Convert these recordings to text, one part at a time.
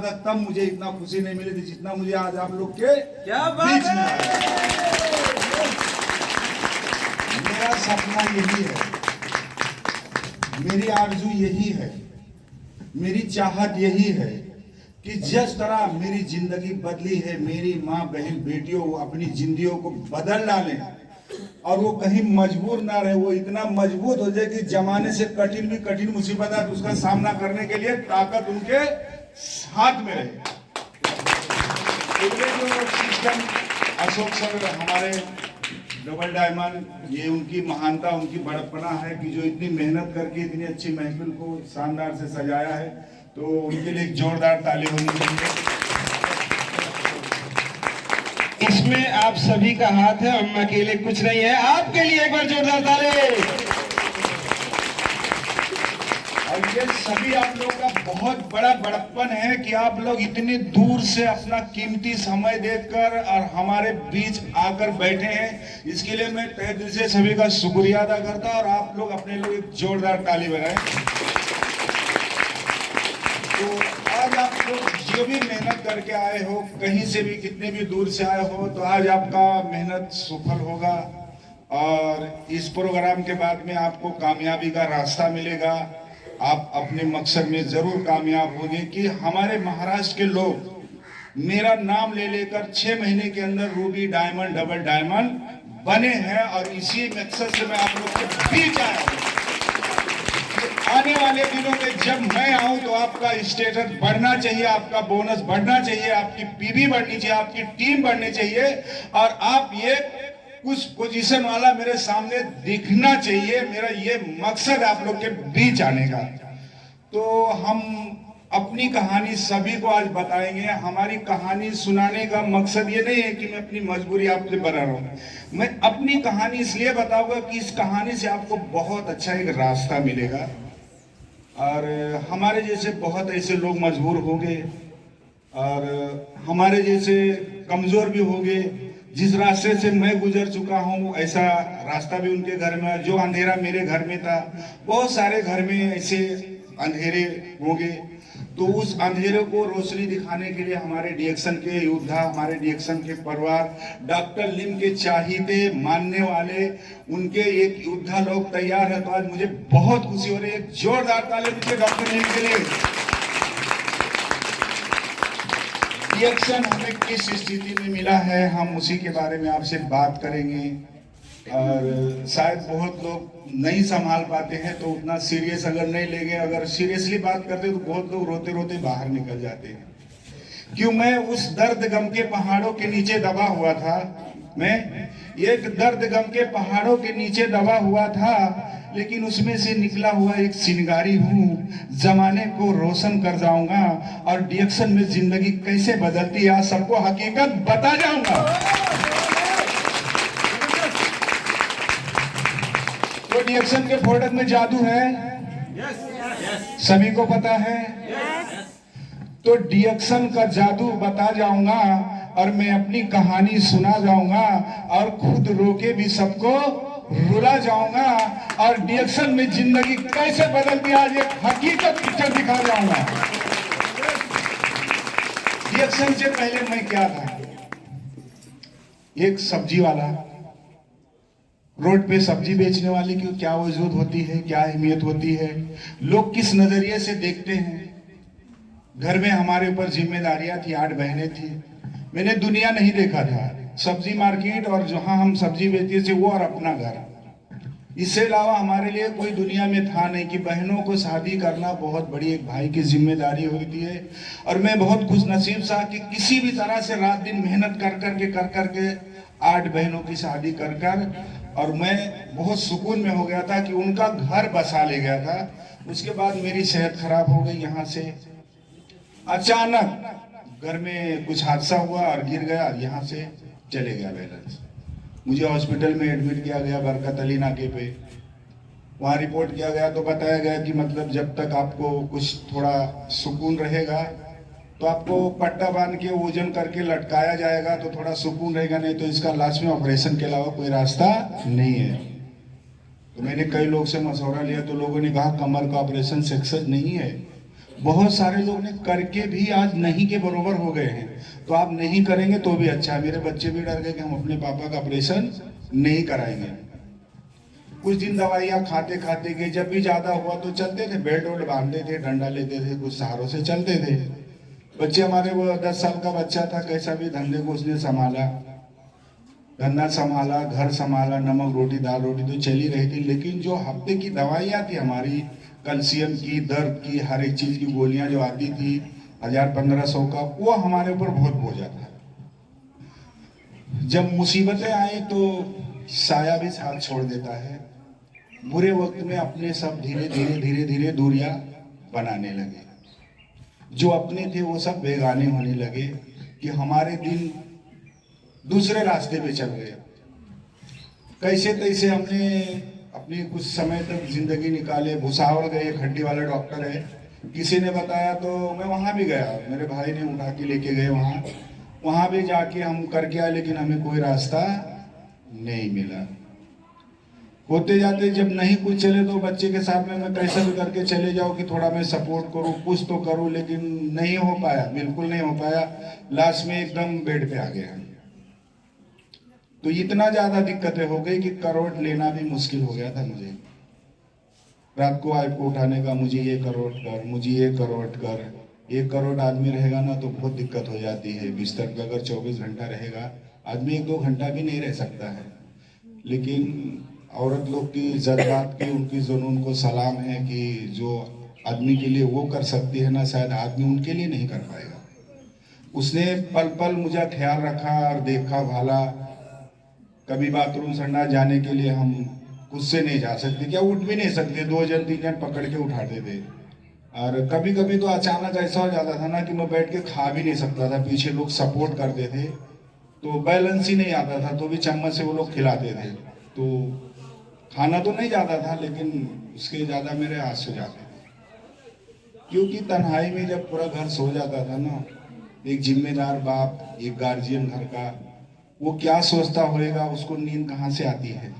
तब मुझे इतना खुशी नहीं मिली थी जितना मुझे आज आप लोग के क्या बीच बात में है। मेरा सपना यही है, मेरी आरजू यही है, मेरी चाहत यही है कि जिस तरह मेरी जिंदगी बदली है, मेरी माँ बहन बेटियों अपनी जिंदगियों को बदल डालें और वो कहीं मजबूर ना रहे, वो इतना मजबूत हो जाए कि जमाने से कठिन भी कठिन मुसीबत है तो उसका सामना करने के लिए ताकत उनके हाथ में रहे। जो सिस्टम अशोक सर हमारे डबल डायमंड, ये उनकी महानता उनकी बड़प्पना है कि जो इतनी मेहनत करके इतनी अच्छी महफिल को शानदार से सजाया है, तो उनके लिए एक जोरदार ताली होनी चाहिए। इसमें आप सभी का हाथ है, हम अकेले कुछ नहीं है। आपके लिए एक बार जोरदार ताली। और ये सभी आप लोगों का बहुत बड़ा बड़प्पन है कि आप लोग इतनी दूर से अपना कीमती समय देकर और हमारे बीच आकर बैठे हैं। इसके लिए मैं तहे दिल से सभी का शुक्रिया अदा करता हूं और आप लोग अपने लिए एक जोरदार ताली बजाएं। तो आज आप लोग जो भी मेहनत करके आए हो, कहीं से भी कितने भी दूर से आए हो, तो आज आपका मेहनत सफल होगा और इस प्रोग्राम के बाद में आपको कामयाबी का रास्ता मिलेगा। आप अपने मकसद में जरूर कामयाब होंगे कि हमारे महाराष्ट्र के लोग मेरा नाम ले लेकर 6 महीने के अंदर रूबी डायमंड डबल डायमंड बने हैं और इसी मकसद से मैं आप लोग के बीच आया हूं। आने वाले दिनों में जब मैं आऊं तो आपका स्टेटस बढ़ना चाहिए, आपका बोनस बढ़ना चाहिए, आपकी पीवी बढ़नी चाहिए, आपकी टीम बढ़नी चाहिए और आप ये कुछ पोजीशन वाला मेरे सामने दिखना चाहिए। मेरा ये मकसद आप लोग के बीच आने का। तो हम अपनी कहानी सभी को आज बताएंगे। हमारी कहानी सुनाने का मकसद ये नहीं है कि मैं अपनी मजबूरी आपसे बना रहा हूं। मैं अपनी कहानी इसलिए बताऊंगा कि इस कहानी से आपको बहुत अच्छा एक रास्ता मिलेगा और हमारे जैसे बहुत ऐसे लोग मजबूर होंगे और हमारे जैसे कमजोर भी होंगे। जिस रास्ते से मैं गुजर चुका हूँ ऐसा रास्ता भी उनके घर में है। जो अंधेरा मेरे घर में था, बहुत सारे घर में ऐसे अंधेरे होंगे। तो उस अंधेरे को रोशनी दिखाने के लिए हमारे डीएक्शन के योद्धा, हमारे डीएक्शन के परिवार, डॉक्टर लिम के चाहते मानने वाले उनके एक योद्धा लोग तैयार है। तो आज मुझे बहुत खुशी हो रही है। एक जोरदार ताली दीजिए डॉक्टर लिम के लिए। डीएक्शन हमें किस स्थिति में मिला है, हम उसी के बारे में आपसे बात करेंगे और शायद बहुत लोग नहीं संभाल पाते हैं तो उतना सीरियस अगर नहीं लेंगे। अगर सीरियसली बात करते तो बहुत लोग रोते रोते बाहर निकल जाते हैं। क्यों मैं उस दर्द गम के पहाड़ों के नीचे दबा हुआ था, मैं एक दर्द गम के पहाड़ों के नीचे दबा हुआ था, लेकिन उसमें से निकला हुआ एक चिंगारी हूँ। जमाने को रोशन कर जाऊंगा और डीएक्शन में जिंदगी कैसे बदलती है सबको हकीकत बता जाऊंगा। तो डीएक्शन के प्रोडक्ट में जादू है, सभी को पता है। तो डीएक्शन का जादू बता जाऊंगा और मैं अपनी कहानी सुना जाऊंगा और खुद रोके भी सबको रुला जाऊंगा और डीएक्शन में जिंदगी कैसे बदलती है आज एक हकीकत पिक्चर दिखा जाऊंगा। डीएक्शन से पहले मैं क्या था, एक सब्जी वाला, रोड पे सब्जी बेचने वाले की क्या वजूद होती है, क्या अहमियत होती है, लोग किस नजरिए से देखते हैं। घर में हमारे ऊपर जिम्मेदारियां थी, 8 बहनें थी। मैंने दुनिया नहीं देखा था, सब्जी मार्केट और जहां हम सब्जी बेचते थे वो और अपना घर, इससे अलावा हमारे लिए कोई दुनिया में था नहीं कि बहनों को शादी करना बहुत बड़ी एक भाई की जिम्मेदारी होती है। और मैं बहुत खुश नसीब था कि किसी भी तरह से रात दिन मेहनत कर करके 8 बहनों की शादी कर और मैं बहुत सुकून में हो गया था कि उनका घर बसा ले गया था। उसके बाद मेरी सेहत खराब हो गई, यहाँ से अचानक घर में कुछ हादसा हुआ और गिर गया, यहाँ से चले गया बैलेंस। मुझे हॉस्पिटल में एडमिट किया गया बरकत अली नाके पे। वहाँ रिपोर्ट किया गया तो बताया गया कि मतलब जब तक आपको कुछ थोड़ा सुकून रहेगा तो आपको पट्टा बांध के वजन करके लटकाया जाएगा तो थोड़ा सुकून रहेगा, नहीं तो इसका लास्ट में ऑपरेशन के अलावा कोई रास्ता नहीं है। तो मैंने कई लोग से मशवरा लिया तो लोगों ने कहा कमर का ऑपरेशन सक्सेस नहीं है, बहुत सारे लोग ने करके भी आज नहीं के बरोबर हो गए हैं। तो आप नहीं करेंगे तो भी अच्छा है। मेरे बच्चे भी डर गए कि हम अपने पापा का ऑपरेशन नहीं कराएंगे। कुछ दिन दवाइयाँ खाते खाते गए, जब भी ज्यादा हुआ तो चलते थे, बेल्ट वेल्ट बांधते थे, डंडा लेते थे, कुछ सहारों से चलते थे। बच्चे हमारे, वो 10 साल का बच्चा था, कैसा भी धंधे को उसने संभाला, धंधा संभाला, घर संभाला, नमक रोटी दाल रोटी तो चली रही थी। लेकिन जो हफ्ते की दवाइयाँ थी हमारी, कैल्शियम की, दर्द की, हर एक चीज की गोलियां जो आती थी 1000-1500 का, वो हमारे ऊपर बहुत बोझा था। जब मुसीबतें आई तो साया भी साथ छोड़ देता है। बुरे वक्त में अपने सब धीरे धीरे धीरे धीरे दूरियां बनाने लगे। जो अपने थे वो सब बेगाने होने लगे कि हमारे दिन दूसरे रास्ते पे चल गए। कैसे तैसे हमने अपनी कुछ समय तक जिंदगी निकाले। भुसावल गए, एक हड्डी वाला डॉक्टर है, किसी ने बताया तो मैं वहां भी गया, मेरे भाई ने उठा के लेके गए वहां भी जाके हम करके आए, लेकिन हमें कोई रास्ता नहीं मिला। होते जाते जब नहीं कुछ चले तो बच्चे के साथ में मैं कैसे भी करके चले जाऊं कि थोड़ा मैं सपोर्ट करूं, कुछ तो करूं, लेकिन नहीं हो पाया, बिल्कुल नहीं हो पाया। लास्ट में एकदम बेड पे आ गया। तो इतना ज्यादा दिक्कतें हो गई कि करवट लेना भी मुश्किल हो गया था मुझे। रात को वाइफ को उठाने का, मुझे ये करवट कर, मुझे ये करवट कर। 1 करोड़ आदमी रहेगा ना तो बहुत दिक्कत हो जाती है। बिस्तर पे अगर 24 घंटा रहेगा आदमी, 1-2 घंटा भी नहीं रह सकता है। लेकिन औरत लोग की जज्बात की, उनकी जुनून को सलाम है कि जो आदमी के लिए वो कर सकती है ना, शायद आदमी उनके लिए नहीं कर पाएगा। उसने पल पल मुझे ख्याल रखा और देखा भाला। कभी बाथरूम संडास जाने के लिए हम खुद से नहीं जा सकते, क्या उठ भी नहीं सकते, 2 जन 3 जन पकड़ के उठाते थे। और कभी कभी तो अचानक ऐसा हो जाता था ना कि मैं बैठ के खा भी नहीं सकता था, पीछे लोग सपोर्ट करते थे तो बैलेंस ही नहीं आता था, तो भी चम्मच से वो लोग खिलाते थे। तो खाना तो नहीं जाता था, लेकिन उसके ज्यादा मेरे हाथ सो जाते थे। क्योंकि तन्हाई में जब पूरा घर सो जाता था ना, एक जिम्मेदार बाप, एक गार्जियन घर का, वो क्या सोचता होएगा, उसको नींद कहाँ से आती है।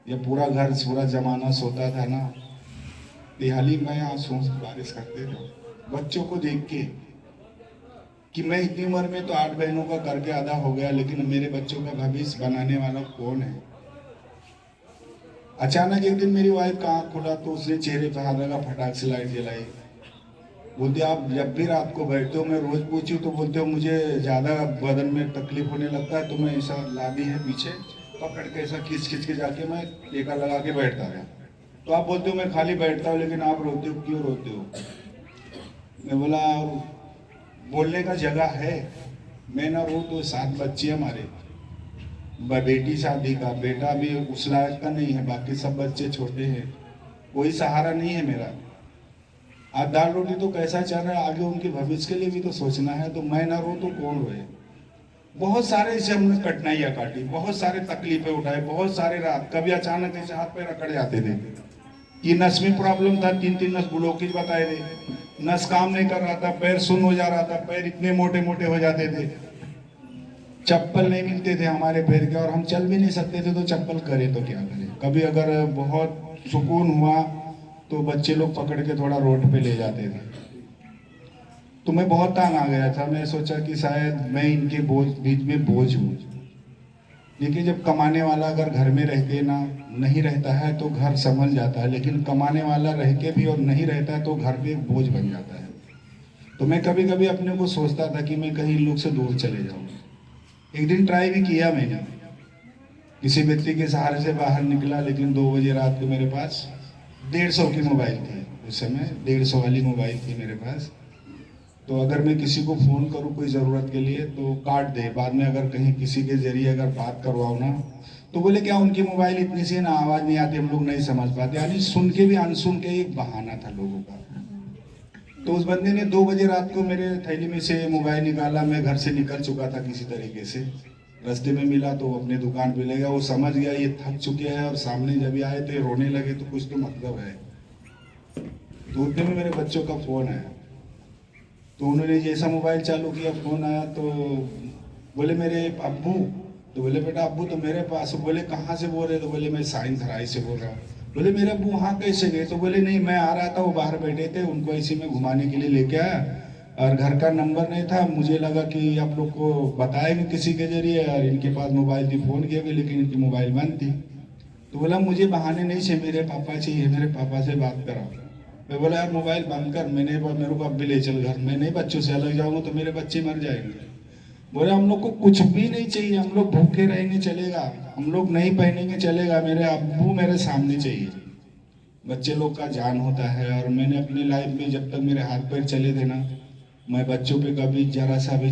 जब पूरा घर, पूरा जमाना सोता था ना, दिहाली में आंसू बारिश करते थे बच्चों को देख के कि मैं इतनी उम्र में तो 8 बहनों का करके आधा हो गया, लेकिन मेरे बच्चों का भविष्य बनाने वाला कौन है। अचानक एक दिन मेरी वाइफ का आँख खुला तो उसने चेहरे पर हाथ लगा, फटाक से लाइट जलाई। बोलते आप जब भी रात को बैठते हो, मैं रोज पूछी तो बोलते हो मुझे ज्यादा बदन में तकलीफ होने लगता है, तो मैं ऐसा लादी है पीछे पकड़ के ऐसा खींच खींच के जाके मैं टेका लगा के बैठता गया। तो आप बोलते हो मैं खाली बैठता हूँ, लेकिन आप रोते हो, क्यों रोते हो। मैं बोला बोलने का जगह है, मैं ना रो तो 7 बच्चे हमारे, बेटी शादी का, बेटा भी उस लायक का नहीं है, बाकी सब बच्चे छोटे हैं, कोई सहारा नहीं है मेरा। आज दाल रोटी तो कैसा चल रहा है, आगे उनके भविष्य के लिए भी तो सोचना है। तो मैं ना रो तो कौन रोए। बहुत सारे ऐसे हमने कठिनाइयाँ काटी, बहुत सारे तकलीफें उठाए, बहुत सारे रात, कभी अचानक ऐसे हाथ पैर अकड़ जाते थे कि नस में प्रॉब्लम था, 3 नस ब्लॉकेज बताए थे, नस काम नहीं कर रहा था, पैर सुन्न हो जा रहा था, पैर इतने मोटे मोटे हो जाते थे, चप्पल नहीं मिलते थे हमारे पैर के, और हम चल भी नहीं सकते थे, तो चप्पल करे तो क्या करें। कभी अगर बहुत सुकून हुआ तो बच्चे लोग पकड़ के थोड़ा रोड पे ले जाते थे। तो मैं बहुत तंग आ गया था, मैं सोचा कि शायद मैं इनके बीच में बोझ हूँ। देखिए जब कमाने वाला अगर घर में रह के ना नहीं रहता है तो घर संभल जाता है, लेकिन कमाने वाला रह के भी और नहीं रहता है तो घर पे एक बोझ बन जाता है। तो मैं कभी कभी अपने को सोचता था कि मैं कहीं लोग से दूर चले जाऊँ। एक दिन ट्राई भी किया मैंने, किसी व्यक्ति के सहारे से बाहर निकला, लेकिन 2 बजे रात को मेरे पास 150 की मोबाइल थी, उस समय 150 वाली मोबाइल थी मेरे पास। तो अगर मैं किसी को फ़ोन करूं कोई ज़रूरत के लिए तो काट दे, बाद में अगर कहीं किसी के जरिए अगर बात करवाऊँ ना तो बोले क्या उनकी मोबाइल इतनी सी ना आवाज़ नहीं आती, हम लोग नहीं समझ पाते। यानी सुन के भी अनसुन के एक बहाना था लोगों का। तो उस बंदे ने 2 बजे रात को मेरे थैली में से मोबाइल निकाला, मैं घर से निकल चुका था किसी तरीके से, रास्ते में मिला तो अपने दुकान पे ले गया। वो समझ गया ये थक चुके हैं, और सामने जब आए तो रोने लगे, तो कुछ तो मतलब है। तो उतने में मेरे बच्चों का फ़ोन आया, तो उन्होंने जैसा मोबाइल चालू किया, फ़ोन आया तो बोले मेरे अब्बू। तो बोले बेटा अब्बू तो मेरे पास। बोले कहाँ से बोल रहे, तो बोले मैं साइन थराई से बोल रहा हूँ। बोले मेरे अब्बू वहाँ कैसे गए? तो बोले नहीं, मैं आ रहा था, वो बाहर बैठे थे, उनको ऐसे में घुमाने के लिए लेके आया और घर का नंबर नहीं था, मुझे लगा कि आप लोग को बताएंगे किसी के जरिए, और इनके पास मोबाइल थी, फ़ोन किया, लेकिन इनकी मोबाइल बंद थी। तो बोला मुझे बहाने नहीं चाहिए, मेरे पापा चाहिए, मेरे पापा से बात कराओ। मैं बोला यार मोबाइल बंद कर, मेरे को अब भी ले चल घर, मैं नहीं बच्चों से अलग जाऊंगा तो मेरे बच्चे मर जाएंगे। बोले हम लोग को कुछ भी नहीं चाहिए, हम लोग भूखे रहेंगे चलेगा, हम लोग नहीं पहनेंगे चलेगा, मेरे अब्बू मेरे सामने चाहिए। बच्चे लोग का जान होता है, और मैंने अपनी लाइफ में जब तक मेरे हाथ पैर चले थे ना, मैं बच्चों पे कभी जरा सा भी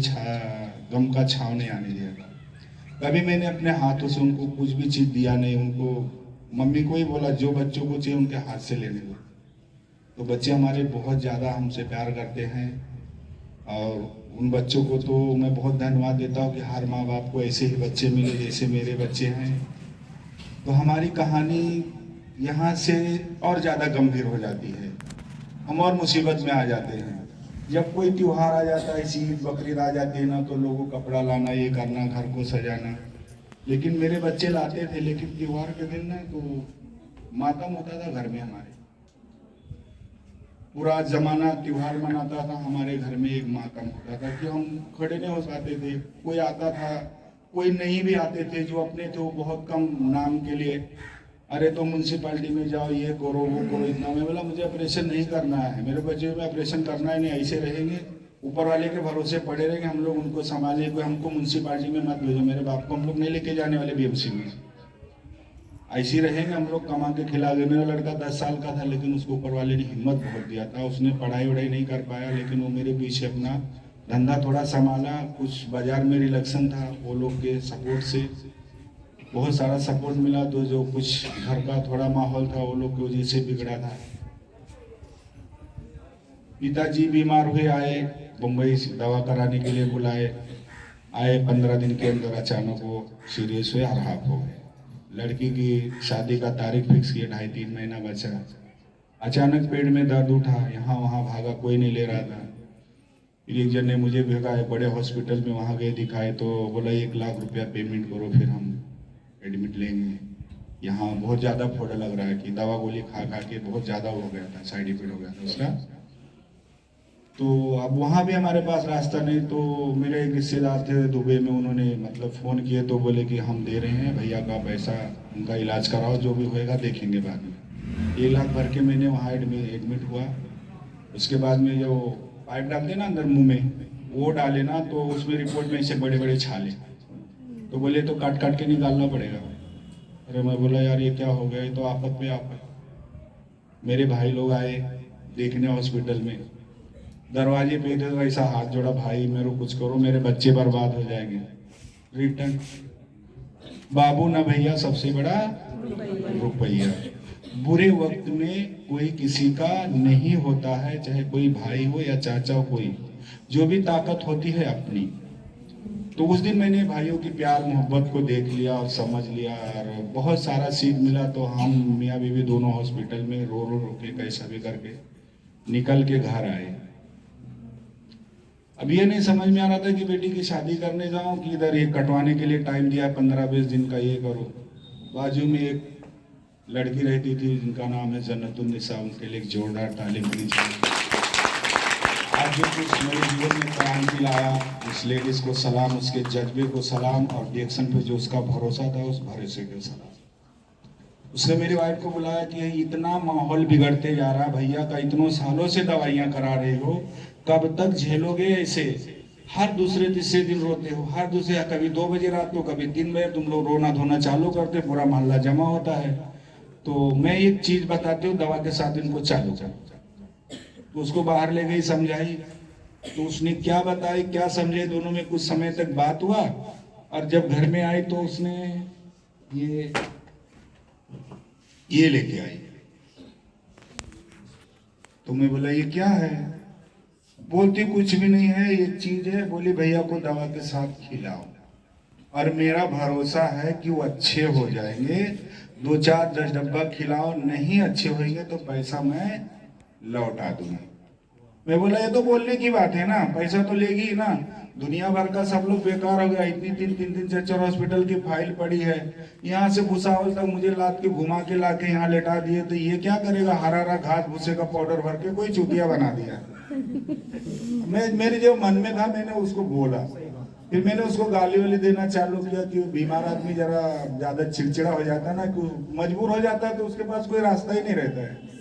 गम का छाव नहीं आने दिया था। कभी मैंने अपने हाथों से उनको कुछ भी चीज़ दिया नहीं। उनको मम्मी को ही बोला जो बच्चों को चाहिए उनके हाथ से लेने दो। तो बच्चे हमारे बहुत ज़्यादा हमसे प्यार करते हैं, और उन बच्चों को तो मैं बहुत धन्यवाद देता हूँ कि हर माँ बाप को ऐसे ही बच्चे मिले जैसे मेरे बच्चे हैं। तो हमारी कहानी यहाँ से और ज़्यादा गंभीर हो जाती है, हम और मुसीबत में आ जाते हैं। जब कोई त्योहार आ जाता है, ईद बकरीद आ जाती है ना, तो लोगों को कपड़ा लाना, ये करना, घर को सजाना, लेकिन मेरे बच्चे लाते थे, लेकिन त्योहार के दिन ना तो मातम होता था घर में हमारे। पूरा जमाना त्योहार मनाता था, हमारे घर में एक मातम होता था कि हम खड़े नहीं हो पाते थे। कोई आता था, कोई नहीं भी आते थे, जो अपने थे वो बहुत कम नाम के लिए, अरे तो म्यूनसिपालिटी में जाओ, ये करो वो करो, इतना। मैं बोला मुझे ऑपरेशन नहीं करना है, मेरे बच्चे में ऑपरेशन करना ही नहीं, ऐसे रहेंगे, ऊपर वाले के भरोसे पड़े रहेंगे, हम लोग उनको संभालेंगे, कोई हमको म्यूनसिपालिटी में मत भेजो, मेरे बाप को हम लोग नहीं लेके जाने वाले बीएमसी में, ऐसे ही रहेंगे, हम लोग कमा के खिला गए। मेरा लड़का 10 साल का था, लेकिन उसको ऊपर वाले ने हिम्मत बहुत दिया था, उसने पढ़ाई वढ़ाई नहीं कर पाया, लेकिन वो मेरे पीछे अपना धंधा थोड़ा संभाला। कुछ बाजार में रिलेक्शन था, वो लोग के सपोर्ट से बहुत सारा सपोर्ट मिला, तो जो कुछ घर का थोड़ा माहौल था वो लोग की वजह से बिगड़ा था। पिताजी बीमार हुए, आए मुंबई से दवा कराने के लिए बुलाए, आए 15 दिन के अंदर अचानक वो सीरियस हुए और हाफ हो गए। लड़की की शादी का तारीख फिक्स किया, 2.5-3 महीना बचा, अचानक पेट में दर्द उठा, यहाँ वहाँ भागा, कोई नहीं ले रहा था। फिर एक जन ने मुझे भेजा है बड़े हॉस्पिटल में, वहाँ गए दिखाए, तो बोला 1 लाख रुपया पेमेंट करो फिर हम एडमिट लेंगे। यहाँ बहुत ज़्यादा फोड़ा लग रहा है कि दवा गोली खा खा के बहुत ज़्यादा हो गया था, साइड इफेक्ट हो गया था उसका। तो अब वहाँ भी हमारे पास रास्ता नहीं, तो मेरे एक रिश्तेदार थे दुबई में, उन्होंने मतलब फ़ोन किए तो बोले कि हम दे रहे हैं भैया का पैसा, उनका इलाज कराओ, जो भी होएगा देखेंगे बाद में। 1 लाख भर के मैंने वहाँ एडमिट हुआ। उसके बाद में जो पाइप डालते ना अंदर मुंह में, वो डाले ना, तो उसमें रिपोर्ट में ऐसे बड़े बड़े छाले, तो बोले तो काट काट के निकालना पड़ेगा। अरे मैं बोला यार ये क्या हो गया, ये तो आफत पे आफत। मेरे भाई लोग आए देखने हॉस्पिटल में, दरवाजे पे थे, तो ऐसा हाथ जोड़ा, भाई मेरे को कुछ करो, मेरे बच्चे बर्बाद हो जाएंगे। रिटर्न बाबू ना भैया, सबसे बड़ा रुपया। बुरे वक्त में कोई किसी का नहीं होता है, चाहे कोई भाई हो या चाचा हो, कोई जो भी ताकत होती है अपनी। तो उस दिन मैंने भाइयों की प्यार मोहब्बत को देख लिया और समझ लिया, और बहुत सारा सीख मिला। तो हम मियाँ बीवी दोनों हॉस्पिटल में रो रो रो के कैसा भी करके निकल के घर आए। अब ये नहीं समझ में आ रहा था कि बेटी की शादी करने जाऊं कि इधर ये कटवाने के लिए टाइम दिया 15-20 दिन का, ये करो। बाजू में एक लड़की रहती थी जिनका नाम है जन्नतुन्निसा, उनके लिए एक जोरदार तालीम दी चाहिए। आज जो कुछ मेरे जीवन में क्रांति लाया, उस लेडीज को सलाम, उसके जज्बे को सलाम, और रिएक्शन पे जो उसका भरोसा था उस भरोसे को सलाम। उसने मेरी वाइफ को बुलाया कि इतना माहौल बिगड़ते जा रहा भैया का, इतनों सालों से दवाइयाँ करा रहे हो, कब तक झेलोगे ऐसे? हर दूसरे तीसरे दिन रोते हो, हर दूसरे, कभी 2 बजे रात को, कभी 3 बजे तुम लोग रोना धोना चालू करते, पूरा मोहल्ला जमा होता है। तो मैं एक चीज बताती हूँ, दवा के साथ इनको चालू कर। तो उसको बाहर ले गई, समझाई, तो उसने क्या बताई क्या समझे, दोनों में कुछ समय तक बात हुआ। और जब घर में आई तो उसने ये लेके आई। तो मैं बोला ये क्या है? बोलती कुछ भी नहीं है, एक चीज है। बोली भैया को दवा के साथ खिलाओ, और मेरा भरोसा है कि वो अच्छे हो जाएंगे। 2-4-10 डब्बा खिलाओ, नहीं अच्छे होंगे तो पैसा मैं लौटा दूंगा। मैं बोला ये तो बोलने की बात है ना, पैसा तो लेगी ही ना। दुनिया भर का सब लोग बेकार हो गया, इतनी तीन चार चार हॉस्पिटल की फाइल पड़ी है। यहाँ से भुसावल तक मुझे लाद के घुमा के लाके यहाँ लेटा दिए, तो ये क्या करेगा? हरा हरा घास भूसे का पाउडर भर के कोई चूतिया बना दिया। मैं मेरे जो मन में था मैंने उसको बोला, फिर मैंने उसको गाली वाली देना चालू किया कि बीमार आदमी जरा ज्यादा चिड़चिड़ा हो जाता है ना, मजबूर हो जाता है तो उसके पास कोई रास्ता ही नहीं रहता है।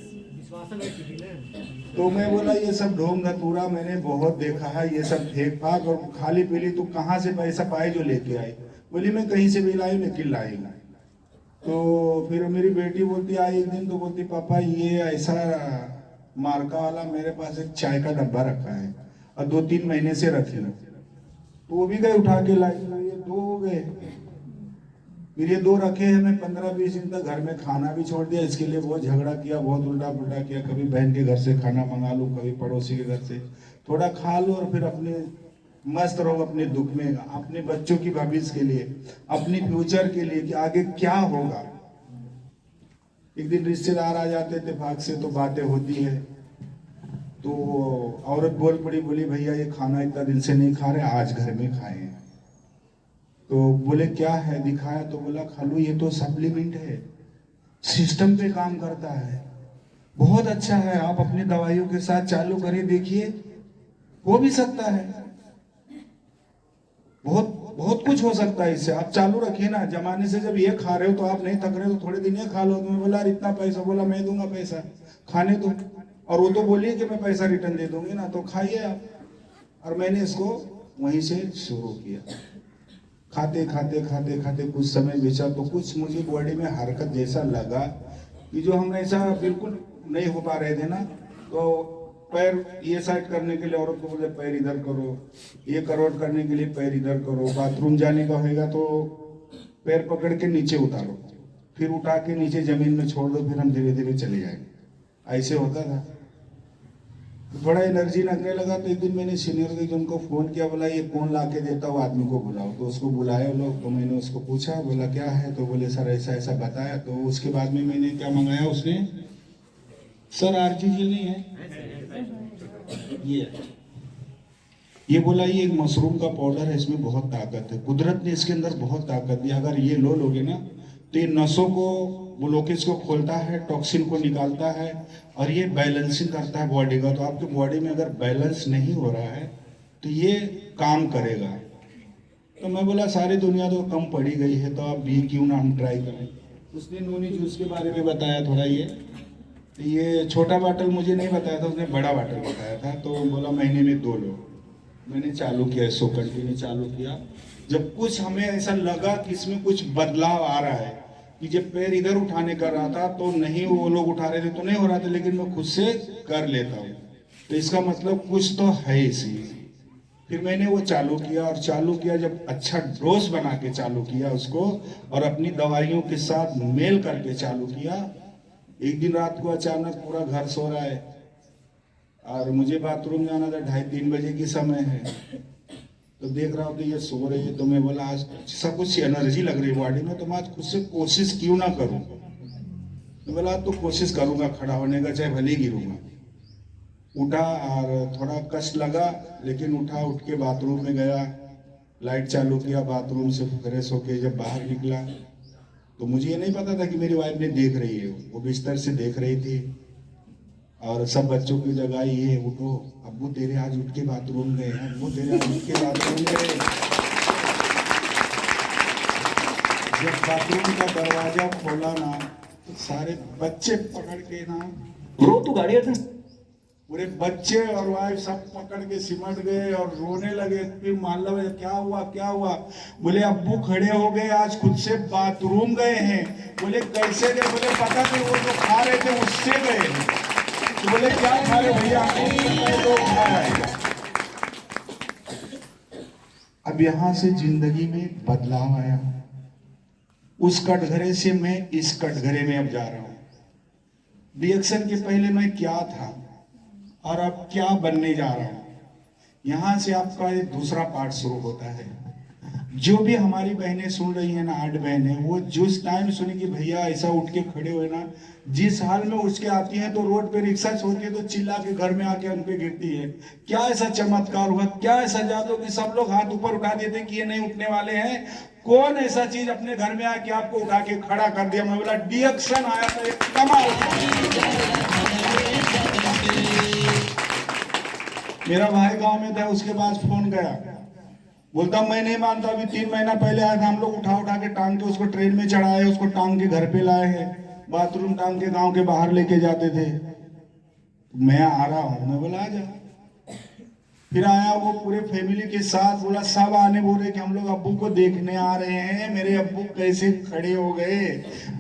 तो मैं बोला ये सब ढोंग धतूरा मैंने बहुत देखा है, ये सब फेंक फाक और खाली पीली तू कहाँ से पैसा पाए जो लेके आई? बोली मैं कहीं से भी लाई, लेकिन लाई। तो फिर मेरी बेटी बोलती आई एक दिन, तो बोलती पापा ये ऐसा मार्का वाला मेरे पास एक चाय का डब्बा रखा है और 2-3 महीने से रखी है, तो वो भी गए उठा के लाई। ये 2 हो गए, फिर ये 2 रखे हैं। मैं 15-20 दिन तक घर में खाना भी छोड़ दिया, इसके लिए बहुत झगड़ा किया, बहुत उल्टा पुल्टा किया। कभी बहन के घर से खाना मंगा लूँ, कभी पड़ोसी के घर से थोड़ा खा लो और फिर अपने मस्त रहो अपने दुख में, अपने बच्चों की भविष्य के लिए, अपनी फ्यूचर के लिए कि आगे क्या होगा। एक दिन रिश्तेदार आ जाते इत्तेफाक से तो बातें होती है, तो औरत बोल पड़ी, बोली भैया ये खाना इतना दिन से नहीं खा रहे, आज घर में खाए। तो बोले क्या है? दिखाया तो बोला खालू ये तो सप्लीमेंट है, सिस्टम पे काम करता है, बहुत अच्छा है, आप अपनी दवाइयों के साथ चालू करिए, देखिए हो भी सकता है, बहुत बहुत कुछ हो सकता है इससे, आप चालू रखिए ना। जमाने से जब ये खा रहे हो तो आप नहीं थक रहे हो तो थोड़े दिन ये खा लो। तो मैं बोला इतना पैसा, बोला मैं दूंगा पैसा, खाने दो। और वो तो बोली कि मैं पैसा रिटर्न दे दूंगी ना, तो खाइए आप। और मैंने इसको वहीं से शुरू किया, खाते खाते खाते खाते कुछ समय बेचा, तो कुछ मुझे बॉडी में हरकत जैसा लगा कि जो हम ऐसा बिल्कुल नहीं हो पा रहे थे ना, तो पैर ये साइड करने के लिए औरत को बोले पैर इधर करो, ये करवट करने के लिए पैर इधर करो, बाथरूम जाने का होगा तो पैर पकड़ के नीचे उतारो, फिर उठा के नीचे जमीन में छोड़ दो, फिर हम धीरे धीरे चले जाएंगे। ऐसे होता था। तो थोड़ा एनर्जी लगने लगा, तो एक दिन मैंने सीनियर के उनको फोन किया, बोला ये कौन ला के देता हो, आदमी को बुलाओ। तो उसको बुलाए लोग, तो मैंने उसको पूछा, बोला क्या है? तो बोले सर ऐसा ऐसा बताया। तो उसके बाद में मैंने क्या मंगाया, उसने सर आरजी जेल नहीं है ये बोला ये एक मशरूम का पाउडर है, इसमें बहुत ताकत है, कुदरत ने इसके अंदर बहुत ताकत दी, अगर ये लोगे ना तो ये नसों को, ब्लॉकेज को खोलता है, टॉक्सिन को निकालता है और ये बैलेंसिंग करता है बॉडी का। तो आपकी बॉडी में अगर बैलेंस नहीं हो रहा है तो ये काम करेगा। तो मैं बोला सारी दुनिया तो कम पड़ी गई है, तो आप भी क्यों ना हम ट्राई करें। उसने नूनी जूस के बारे में बताया थोड़ा, ये छोटा बाटल मुझे नहीं बताया था, उसने बड़ा बाटल बताया था। तो बोला महीने में 2 लो। मैंने चालू किया, इसको कंटिन्यू चालू किया। जब कुछ हमें ऐसा लगा कि इसमें कुछ बदलाव आ रहा है, कि जब पैर इधर उठाने कर रहा था तो नहीं वो लोग उठा रहे थे तो नहीं हो रहा था, लेकिन मैं खुद से कर लेता हूँ, तो इसका मतलब कुछ तो है इसी। फिर मैंने वो चालू किया और चालू किया, जब अच्छा डोज बना के चालू किया उसको और अपनी दवाइयों के साथ मेल करके चालू किया। एक दिन रात को अचानक पूरा घर सो रहा है और मुझे बाथरूम जाना था, 2:30-3 बजे की समय है, तो देख रहा हूँ कि ये सो रही है। तो मैं बोला आज सब कुछ एनर्जी लग रही है बॉडी में, तो मैं आज खुद से कोशिश क्यों ना करूँ। तो बोला तो कोशिश करूंगा खड़ा होने का, चाहे भले गिरूंगा। उठा और थोड़ा कष्ट लगा, लेकिन उठा, उठ के बाथरूम में गया, लाइट चालू किया, बाथरूम से फ्रेश होके जब बाहर निकला तो मुझे ये नहीं पता था कि मेरी वाइफ ने देख रही है, वो बिस्तर से देख रही थी और सब बच्चों की जगाई है, उठो अब्बू तेरे आज उठ के बाथरूम गए, अब्बू तेरे आज उठ के बाथरूम गए। जब बाथरूम का दरवाजा खोला ना तो सारे बच्चे पकड़ के ना, रो तू गाड़ी था, पूरे बच्चे और वाइफ सब पकड़ के सिमट गए और रोने लगे। फिर मान लो क्या हुआ क्या हुआ? बोले अब्बू खड़े हो गए, आज खुद से बाथरूम गए हैं। बोले कैसे गए? बोले पता नहीं, वो जो खा रहे थे उससे गए। तो बोले क्या खा रहे भैया? तो खा रहे। अब यहां से जिंदगी में बदलाव आया, उस कटघरे से मैं इस कटघरे में अब जा रहा हूं। रिएक्शन के पहले मैं क्या था और अब क्या बनने जा रहा हूं, यहां से आपका एक दूसरा पार्ट शुरू होता है। जो भी हमारी बहनें सुन रही हैं ना, 8 बहनें, वो जिस टाइम सुनी कि भैया ऐसा उठ के खड़े हुए ना, जिस हाल में उठ के आती हैं तो रोड पे रिक्शा छोड़ती है तो चिल्ला के घर में आके उन पे गिरती है। क्या ऐसा चमत्कार हुआ, क्या ऐसा जादू कि सब लोग हाथ ऊपर उठा देते कि ये नहीं उठने वाले हैं? कौन ऐसा चीज अपने घर में आके आपको उठा के खड़ा कर दिया? मैं बोला डिएक्शन आया था, एक कमाल। मेरा भाई गांव में था, उसके पास फोन गया, बोलता मैं नहीं मानता, अभी 3 महीना पहले आया था, हम लोग उठा उठा के टांग के उसको ट्रेन में चढ़ाए, उसको टांग के घर पे लाए हैं, बाथरूम टांग के गांव के बाहर लेके जाते थे। मैं आ रहा हूं, मैं बोला आ जा। फिर आया वो पूरे फैमिली के साथ, बोला सब आने बोले कि हम लोग अब्बू को देखने आ रहे हैं, मेरे अब्बू कैसे खड़े हो गए।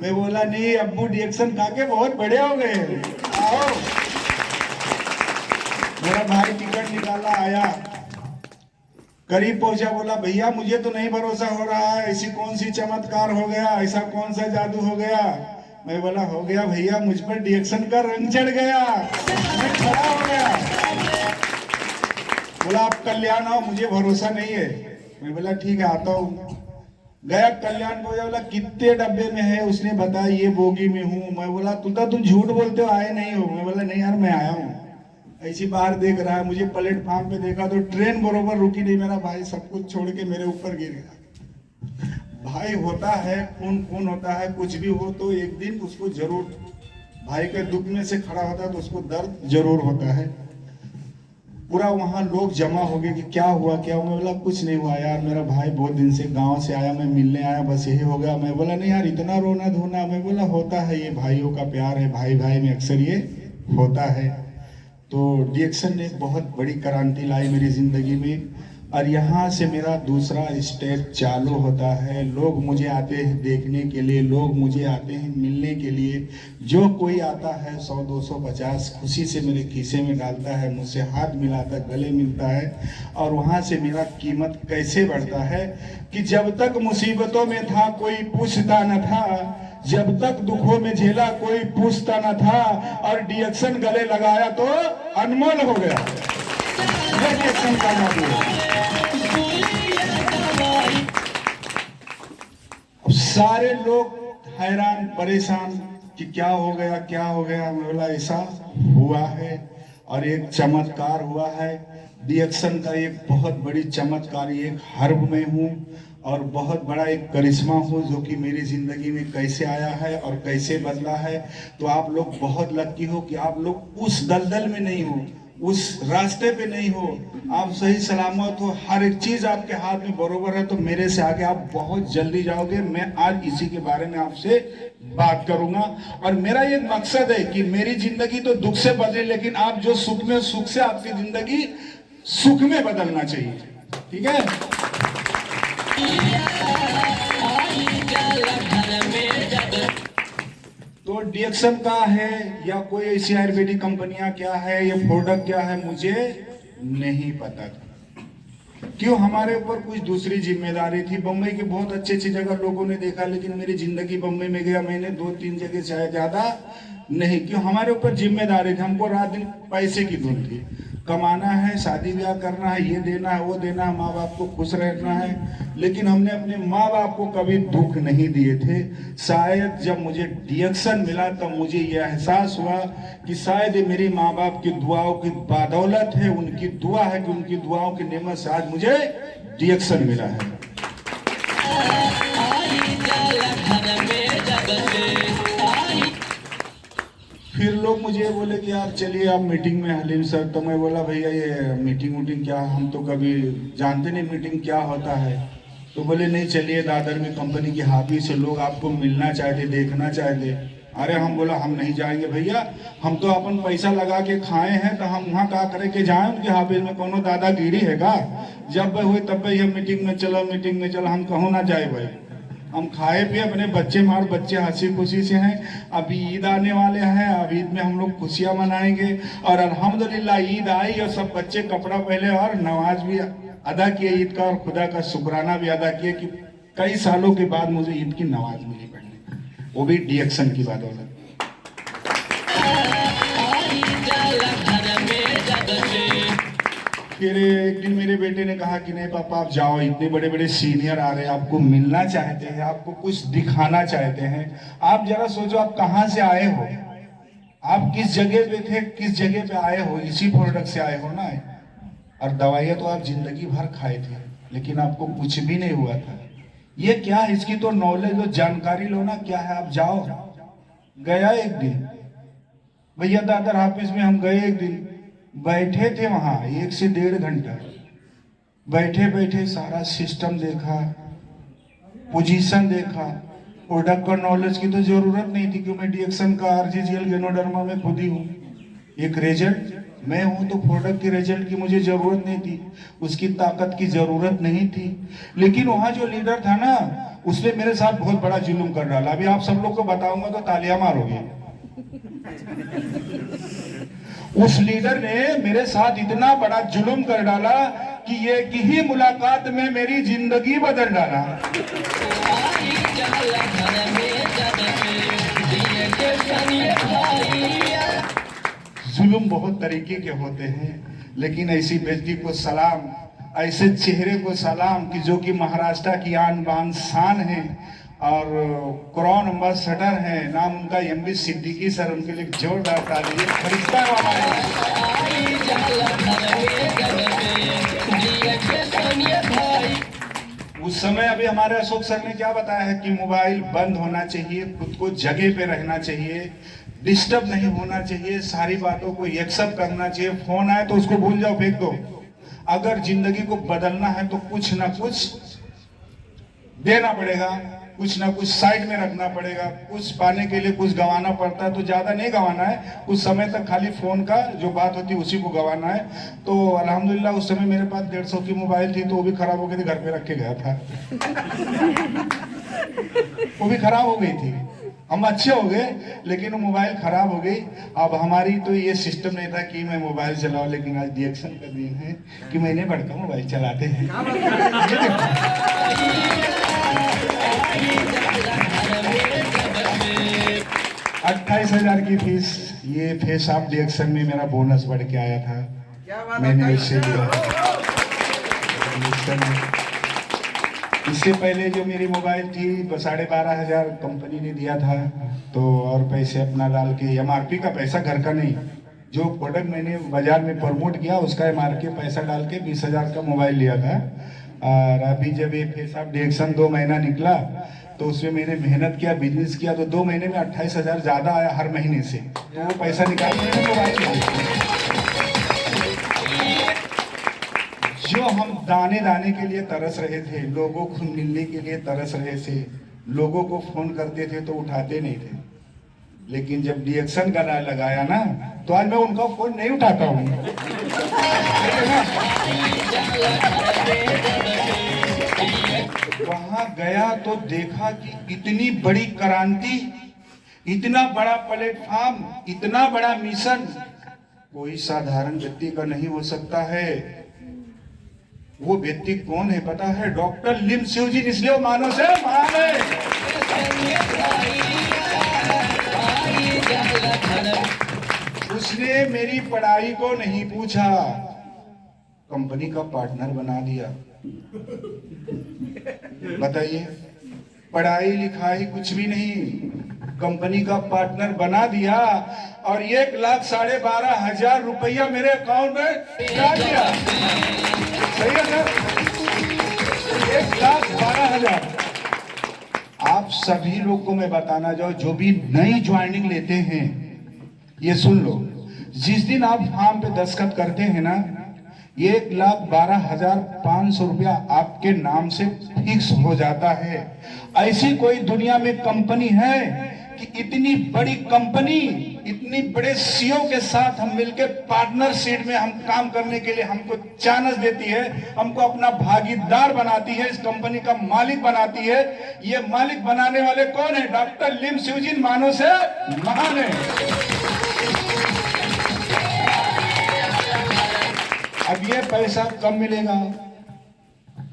मैं बोला नहीं, अब्बू डिएक्शन खा के बहुत बड़े हो गए, आओ। मेरा भाई टिकट निकाला, आया, करीब पहुंचा, बोला भैया मुझे तो नहीं भरोसा हो रहा है, ऐसी कौन सी चमत्कार हो गया, ऐसा कौन सा जादू हो गया? मैं बोला हो गया भैया, मुझ पर डिएक्शन का रंग चढ़ गया, मैं खड़ा हो गया। बोला आप कल्याण आओ, मुझे भरोसा नहीं है। मैं बोला ठीक है आता हूँ। गया कल्याण को, बोला कितने डब्बे में है? उसने बताया ये बोगी में हूँ। मैं बोला तुम झूठ बोलते हो, आए नहीं हो? मैं बोला नहीं यार मैं आया हूँ। ऐसी बाहर देख रहा है, मुझे प्लेटफॉर्म पे देखा तो ट्रेन बरोबर रुकी नहीं, मेरा भाई सब कुछ छोड़ के मेरे ऊपर गिर गया। भाई होता है, खून होता है, कुछ भी हो तो एक दिन उसको जरूर, भाई के दुख में से खड़ा होता है तो उसको दर्द जरूर होता है। पूरा वहां लोग जमा हो गए कि क्या हुआ क्या हुआ? मैं बोला कुछ नहीं हुआ यार, मेरा भाई बहुत दिन से गांव से आया, मैं मिलने आया, बस यही हो गया। मैं बोला नहीं यार इतना रोना धोना? मैं बोला होता है, ये भाइयों का प्यार है, भाई भाई में अक्सर ये होता है। तो डिएक्शन ने बहुत बड़ी क्रांति लाई मेरी जिंदगी में, और यहाँ से मेरा दूसरा स्टेप चालू होता है। लोग मुझे आते हैं देखने के लिए, लोग मुझे आते हैं मिलने के लिए। जो कोई आता है 100 200 50 खुशी से मेरे खीसे में डालता है, मुझसे हाथ मिलाता है, गले मिलता है। और वहाँ से मेरा कीमत कैसे बढ़ता है कि जब तक मुसीबतों में था कोई पूछता न था, जब तक दुखों में झेला कोई पूछता न था, और डिएक्शन गले लगाया तो अनमोल हो गया। ये डिएक्शन का जादू है। सारे लोग हैरान परेशान कि क्या हो गया क्या हो गया? मैं बोला ऐसा हुआ है, और एक चमत्कार हुआ है। डिएक्शन का एक बहुत बड़ी चमत्कार, एक हर्ब में हूँ, और बहुत बड़ा एक करिश्मा हो जो कि मेरी जिंदगी में कैसे आया है और कैसे बदला है। तो आप लोग बहुत लकी हो कि आप लोग उस दलदल में नहीं हो, उस रास्ते पे नहीं हो, आप सही सलामत हो, हर एक चीज आपके हाथ में बरोबर है। तो मेरे से आगे आप बहुत जल्दी जाओगे। मैं आज इसी के बारे में आपसे बात करूंगा, और मेरा ये मकसद है कि मेरी जिंदगी तो दुख से बदले, लेकिन आप जो सुख में, सुख से आपकी जिंदगी सुख में बदलना चाहिए। ठीक है? तो डिएक्शन का है या कोई ऐसी आयुर्वेदिक कंपनियां क्या है, ये प्रोडक्ट क्या है, मुझे नहीं पता था। क्यों? हमारे ऊपर कुछ दूसरी जिम्मेदारी थी। बम्बई की बहुत अच्छी अच्छी जगह लोगों ने देखा, लेकिन मेरी जिंदगी बम्बई में गया मैंने 2-3 जगह शायद ज्यादा नहीं। क्यों? हमारे ऊपर जिम्मेदारी थी, हमको रात दिन पैसे की धुन थी, कमाना है, शादी ब्याह करना है, ये देना है वो देना है, माँ बाप को खुश रहना है। लेकिन हमने अपने माँ बाप को कभी दुख नहीं दिए थे। शायद जब मुझे डिएक्शन मिला तब मुझे यह एहसास हुआ कि शायद ये मेरी माँ बाप की दुआओं की बदौलत है, उनकी दुआ है कि उनकी दुआओं की नेमत से आज मुझे डिएक्शन मिला है। फिर लोग मुझे बोले कि आप चलिए आप मीटिंग में हलीम सर। तो मैं बोला भैया ये मीटिंग वूटिंग क्या, हम तो कभी जानते नहीं मीटिंग क्या होता है। तो बोले नहीं चलिए, दादर में कंपनी की हाफी से लोग आपको मिलना चाहते, देखना चाहते। अरे हम बोला हम नहीं जाएंगे भैया, हम तो अपन पैसा लगा के खाए हैं, तो हम वहाँ का करे के जाए उनके हाफिज में, कोनो दादागिरी है का? जब हुए तब ये मीटिंग में चलो, मीटिंग में चलो, हम कहूँ ना जाए भाई। हम खाए पिए, अपने बच्चे मार बच्चे हंसी खुशी से हैं। अभी ईद आने वाले हैं, अब ईद में हम लोग खुशियां मनाएंगे। और अल्हम्दुलिल्लाह ईद आई और सब बच्चे कपड़ा पहले और नमाज भी अदा किए ईद का, और खुदा का शुक्राना भी अदा किए कि कई सालों के बाद मुझे ईद की नमाज मिली पढ़ने, वो भी डिएक्शन की बदौलत। फिर एक दिन मेरे बेटे ने कहा कि नहीं पापा आप जाओ, इतने बड़े बड़े सीनियर आ रहे हैं, आपको मिलना चाहते हैं, आपको कुछ दिखाना चाहते हैं। आप जरा सोचो आप कहाँ से आए हो, आप किस जगह पे थे, किस जगह पे आए हो, इसी प्रोडक्ट से आए हो ना। और दवाइयाँ तो आप जिंदगी भर खाए थे लेकिन आपको कुछ भी नहीं हुआ था। ये क्या है, इसकी तो नॉलेज और जानकारी लो ना, क्या है। आप जाओ। गया एक दिन भैया दादर ऑफिस में हम गए, एक दिन बैठे थे वहां 1 से 1.5 घंटा। बैठे बैठे सारा सिस्टम देखा, पोजीशन देखा। प्रोडक्ट का नॉलेज की तो जरूरत नहीं थी क्योंकि मैं डीएक्शन का आरजीजीएल गेनोडर्मा में खुद ही हूँ। एक रिजल्ट मैं हूं तो प्रोडक्ट के रिजल्ट की मुझे जरूरत नहीं थी, उसकी ताकत की जरूरत नहीं थी। लेकिन वहां जो लीडर था ना, उसने मेरे साथ बहुत बड़ा जुल्म कर डाला। अभी आप सब लोग को बताऊंगा तो तालियां मारोगे। उस लीडर ने मेरे साथ इतना बड़ा जुल्म कर डाला कि ये की ही मुलाकात में मेरी जिंदगी बदल डाला। जुल्म बहुत तरीके के होते हैं, लेकिन ऐसी बेइज्जती को सलाम, ऐसे चेहरे को सलाम कि जो कि महाराष्ट्र की आन बान शान है और क्राउन एम्बेसडर है, नाम उनका एमबी सिद्दीकी सर। उनके लिए जोरदार ताली। फरिश्ता उस समय अभी हमारे अशोक सर ने क्या बताया है कि मोबाइल बंद होना चाहिए, खुद को जगह पे रहना चाहिए, डिस्टर्ब नहीं होना चाहिए, सारी बातों को एक्सेप्ट करना चाहिए। फोन आए तो उसको भूल जाओ, फेंक दो। अगर जिंदगी को बदलना है तो कुछ ना कुछ देना पड़ेगा, कुछ ना कुछ साइड में रखना पड़ेगा। कुछ पाने के लिए कुछ गंवाना पड़ता है, तो ज्यादा नहीं गंवाना है, कुछ समय तक खाली फोन का जो बात होती है उसी को गंवाना है। तो अल्हम्दुलिल्लाह उस समय मेरे पास 150 की मोबाइल थी, तो वो भी खराब हो गई थी, घर पे रख के गया था। वो भी खराब हो गई थी, हम अच्छे हो गए लेकिन वो मोबाइल खराब हो गई। अब हमारी तो ये सिस्टम नहीं था कि मैं मोबाइल चलाऊं, लेकिन आज डीएक्शन का दिन है कि महीने भर का मोबाइल चलाते हैं। 28,000 की फीस, ये फेस ऑफ डीएक्शन में मेरा बोनस बढ़ के आया था, मैंने उससे लिया। इससे पहले जो मेरी मोबाइल थी 12,500 कंपनी ने दिया था, तो और पैसे अपना डाल के, एमआरपी का पैसा घर का नहीं, जो प्रोडक्ट मैंने बाजार में प्रमोट किया उसका एमआरपी पैसा डाल के 20,000 का मोबाइल लिया था। और अभी जब ये फेस ऑफ डीएक्शन 2 महीना निकला तो उसमें मैंने मेहनत किया, बिजनेस किया, तो 2 महीने में 28,000 ज्यादा आया हर महीने से। तो वो पैसा निकाल के मैंने मोबाइल लिया। जो हम दाने दाने के लिए तरस रहे थे, लोगों को मिलने के लिए तरस रहे थे, लोगों को फोन करते थे तो उठाते नहीं थे, लेकिन जब डीएक्शन का लगाया ना तो आज मैं उनका फोन नहीं उठाता हूँ। वहां गया तो देखा कि इतनी बड़ी क्रांति, इतना बड़ा प्लेटफॉर्म, इतना बड़ा मिशन कोई साधारण व्यक्ति का नहीं हो सकता है। वो व्यक्ति कौन है पता है? डॉक्टर लिम शिवजी, इसलिए वो मानव से महान है। उसने मेरी पढ़ाई को नहीं पूछा, कंपनी का पार्टनर बना दिया। बताइए, पढ़ाई लिखाई कुछ भी नहीं, कंपनी का पार्टनर बना दिया और 1,12,500 रुपया मेरे अकाउंट में डाल दिया। सही है सर? 1,12,500। आप सभी लोग को मैं बताना जाऊं, जो भी नई ज्वाइनिंग लेते हैं, ये सुन लो, जिस दिन आप फॉर्म पे दस्तखत करते हैं ना, 1,12,500 रुपया आपके नाम से फिक्स हो जाता है। ऐसी कोई दुनिया में कंपनी है कि इतनी बड़ी कंपनी, इतनी बड़े सीईओ के साथ हम मिलकर पार्टनरशिप में हम काम करने के लिए हमको चांस देती है, हमको अपना भागीदार बनाती है, इस कंपनी का मालिक बनाती है। ये मालिक बनाने वाले कौन है? डॉक्टर लिम शिवजी, मानव से महान है। अब ये पैसा कब मिलेगा?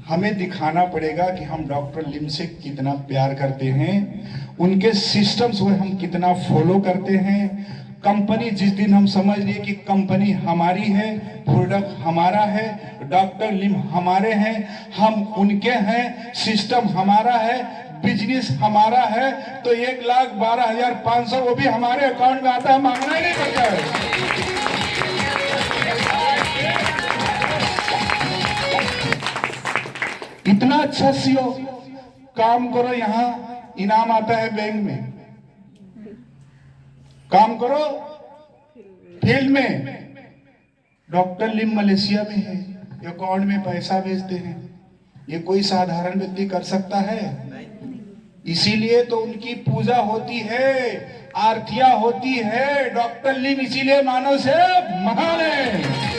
हमें दिखाना पड़ेगा कि हम डॉक्टर लिम से कितना प्यार करते हैं, उनके सिस्टम्स को हम कितना फॉलो करते हैं, कंपनी जिस दिन हम समझ लिए कि कंपनी हमारी है, प्रोडक्ट हमारा है, डॉक्टर लिम हमारे हैं, हम उनके हैं, सिस्टम हमारा है, बिजनेस हमारा है, तो 1,12,500 वो भी हमारे अकाउंट में आता है, मांगना ही नहीं पड़ता है। इतना अच्छा सीओ, काम करो, यहां इनाम आता है बैंक में, काम करो फील्ड में। डॉक्टर लिम मलेशिया में है, अकाउंट में पैसा भेजते हैं, ये कोई साधारण व्यक्ति कर सकता है? इसीलिए तो उनकी पूजा होती है, आरतियां होती है। डॉक्टर लिम इसीलिए मानव से महान है।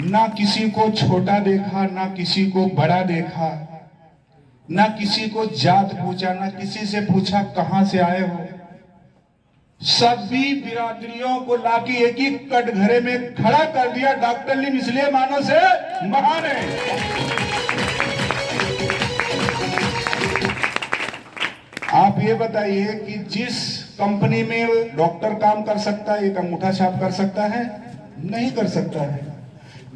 ना किसी को छोटा देखा, ना किसी को बड़ा देखा, ना किसी को जात पूछा, ना किसी से पूछा कहां से आए हो। सभी बिरादरियों को लाके एक ही कटघरे में खड़ा कर दिया। डॉक्टर लिम इसलिए मानव से महान है। आप ये बताइए कि जिस कंपनी में डॉक्टर काम कर सकता है, एक अंगूठा छाप कर सकता है? नहीं कर सकता है।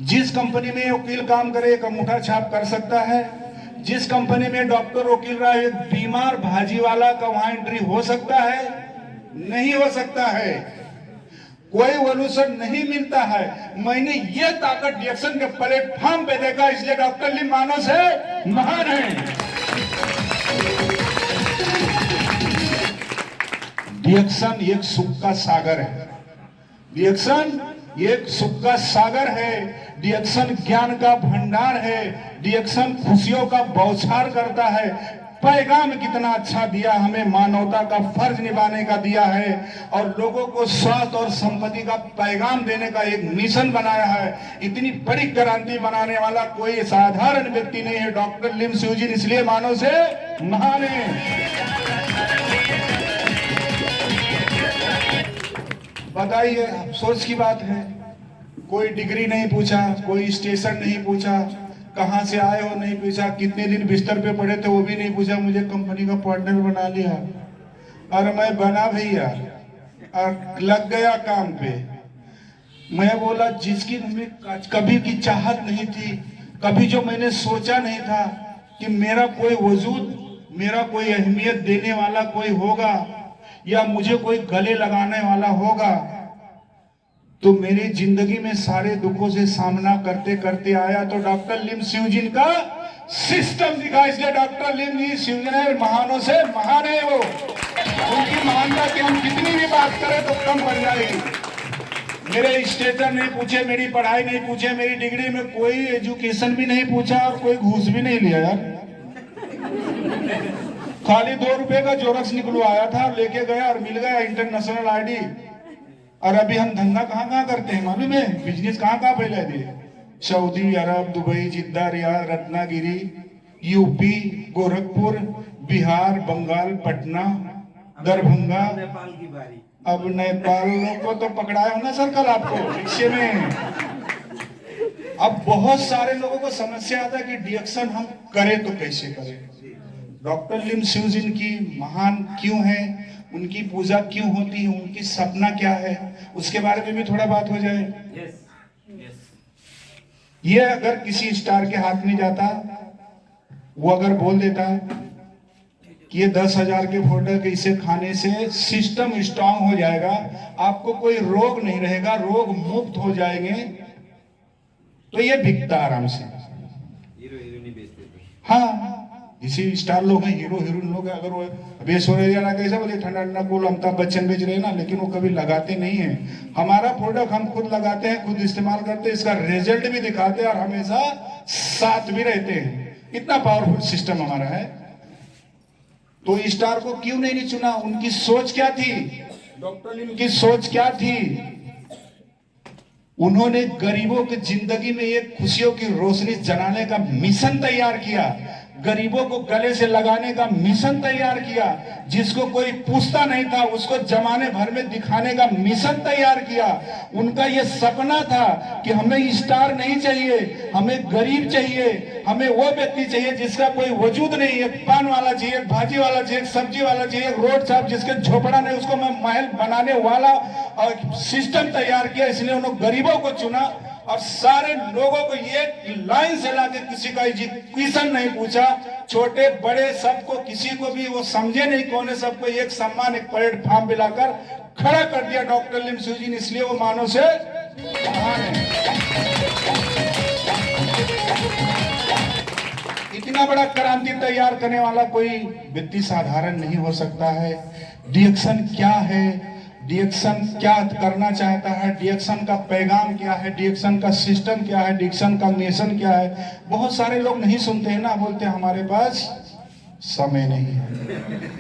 जिस कंपनी में वकील काम करे, एक अंगूठा छाप कर सकता है? जिस कंपनी में डॉक्टर वकील रहा, एक बीमार भाजी वाला का वहां एंट्री हो सकता है? नहीं हो सकता है। कोई वॉल्यूशन नहीं मिलता है। मैंने ये ताकत डिएक्शन के प्लेटफॉर्म पे देखा, इसलिए डॉक्टर लिम मानव से महान है। डिएक्शन एक सुख का सागर है। डिएक्शन एक सुख का सागर है। डिएक्शन ज्ञान का भंडार है। डिएक्शन खुशियों का बौछार करता है। पैगाम कितना अच्छा दिया हमें, मानवता का फर्ज निभाने का दिया है, और लोगों को स्वास्थ्य और संपत्ति का पैगाम देने का एक मिशन बनाया है। इतनी बड़ी क्रांति बनाने वाला कोई साधारण व्यक्ति नहीं है। डॉक्टर लिम सिउजिन इसलिए मानव से महान है। बताइए, अफसोस की बात है, कोई डिग्री नहीं पूछा, कोई स्टेशन नहीं पूछा, कहां से आए हो नहीं पूछा, कितने दिन बिस्तर पे पड़े थे वो भी नहीं पूछा। मुझे कंपनी का पार्टनर बना लिया और मैं बना भैया और लग गया काम पे। मैं बोला जिसकी हमें कभी की चाहत नहीं थी, कभी जो मैंने सोचा नहीं था कि मेरा कोई वजूद, मेरा कोई अहमियत देने वाला कोई होगा या मुझे कोई गले लगाने वाला होगा, तो मेरी जिंदगी में सारे दुखों से सामना करते करते आया तो डॉक्टर लिम सिउजिन का सिस्टम दिखा। इसलिए डॉक्टर लिम जी सिउजिन है, महानों से महान है वो। उनकी महानता की हम कितनी भी बात करें तो कम पड़ जाएगी। मेरे स्टेटस नहीं पूछे, मेरी पढ़ाई नहीं पूछे, मेरी डिग्री में कोई एजुकेशन भी नहीं पूछा और कोई घूस भी नहीं लिया यार। खाली 2 रुपए का जोरक्स निकलवाया था, लेके गया और मिल गया इंटरनेशनल आईडी। और अभी हम धंधा कहाँ कहाँ करते हैं मालूम है? बिजनेस कहाँ कहाँ फैला दिए? सऊदी अरब, दुबई, जिद्दा, रियाद, रत्नागिरी, यूपी, गोरखपुर, बिहार, बंगाल, पटना, दरभंगा, नेपाल की बारी। अब नेपाल को तो पकड़ाया हो ना सर कल आपको रिक्शे में। अब बहुत सारे लोगों को समस्या आता है कि डिएक्शन हम करें तो कैसे करें। डॉक्टर लिम सिउजिन की महान क्यों है, उनकी पूजा क्यों होती है, उनकी सपना क्या है, उसके बारे में भी थोड़ा बात हो जाए। ये अगर किसी स्टार के हाथ में जाता, वो अगर बोल देता कि ये 10,000 के प्रोडक्ट इसे खाने से सिस्टम स्ट्रांग हो जाएगा, आपको कोई रोग नहीं रहेगा, रोग मुक्त हो जाएंगे, तो ये बिकता आराम से। हाँ, इसी स्टार लोग हैं, हीरो हीरोइन लोग हैं। अगर वो ऐश्वर्या कैसे बोले ठंडा ठंडा कूल अमिताभ बच्चन बेच रहे हैं ना, लेकिन वो कभी लगाते नहीं है। हमारा प्रोडक्ट हम खुद लगाते हैं, खुद इस्तेमाल करते हैं, इसका रिजल्ट भी दिखाते हैं और हमेशा साथ भी रहते हैं। इतना पावरफुल सिस्टम हमारा है। तो स्टार को क्यों नहीं चुना? उनकी सोच क्या थी? डॉक्टर लिम की सोच क्या थी? उन्होंने गरीबों की जिंदगी में एक खुशियों की रोशनी जलाने का मिशन तैयार किया। गरीबों को गले से लगाने का मिशन तैयार किया, जिसको कोई पूछता नहीं था उसको जमाने भर में दिखाने का मिशन तैयार किया। उनका ये सपना था कि हमें स्टार नहीं चाहिए, हमें गरीब चाहिए, हमें वो व्यक्ति चाहिए जिसका कोई वजूद नहीं है, पान वाला चाहिए, भाजी वाला चाहिए, सब्जी वाला चाहिए, रोड साहब जिसके झोपड़ा नहीं उसको मैं महल बनाने वाला और सिस्टम तैयार किया। इसलिए उन्होंने गरीबों को चुना और सारे लोगों को ये लाइन से लाके किसी का क्वेश्चन नहीं पूछा, छोटे बड़े सबको, किसी को भी वो समझे नहीं कौन है, सबको एक सम्मान एक प्लेटफॉर्म पे लाकर खड़ा कर दिया डॉक्टर लिम सुजी ने। इसलिए वो मानव से महान है। इतना बड़ा क्रांति तैयार करने वाला कोई व्यक्ति साधारण नहीं हो सकता है। डिएक्शन क्या है, डिएक्शन क्या करना चाहता है, डिएक्शन का पैगाम क्या है, डिएक्शन का सिस्टम क्या है, डिएक्शन का मिशन क्या है, बहुत सारे लोग नहीं सुनते हैं ना, बोलते हैं हमारे पास समय नहीं है।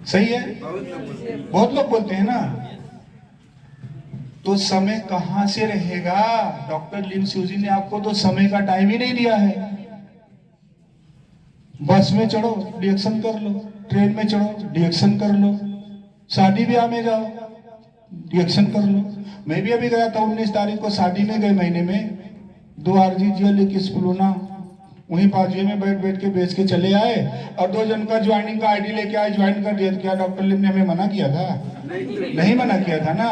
सही है, बहुत लोग बोलते हैं ना। तो समय कहां से रहेगा? डॉक्टर लिम सुजी ने आपको तो समय का टाइम ही नहीं दिया है। बस में चढ़ो डिएक्शन कर लो, ट्रेन में चढ़ो डिएक्शन कर लो, शादी ब्याह में जाओ डिएक्शन कर लो। मैं भी अभी गया था 19 तारीख को शादी में, गए महीने में 2 RGGL एक स्कूलोना, वहीं पाजवे में बैठ बैठ के बेच के चले आए और 2 जन का ज्वाइनिंग का ID लेके आए, ज्वाइन कर दिया। क्या डॉक्टर लिम ने हमें मना किया था? नहीं मना किया था ना।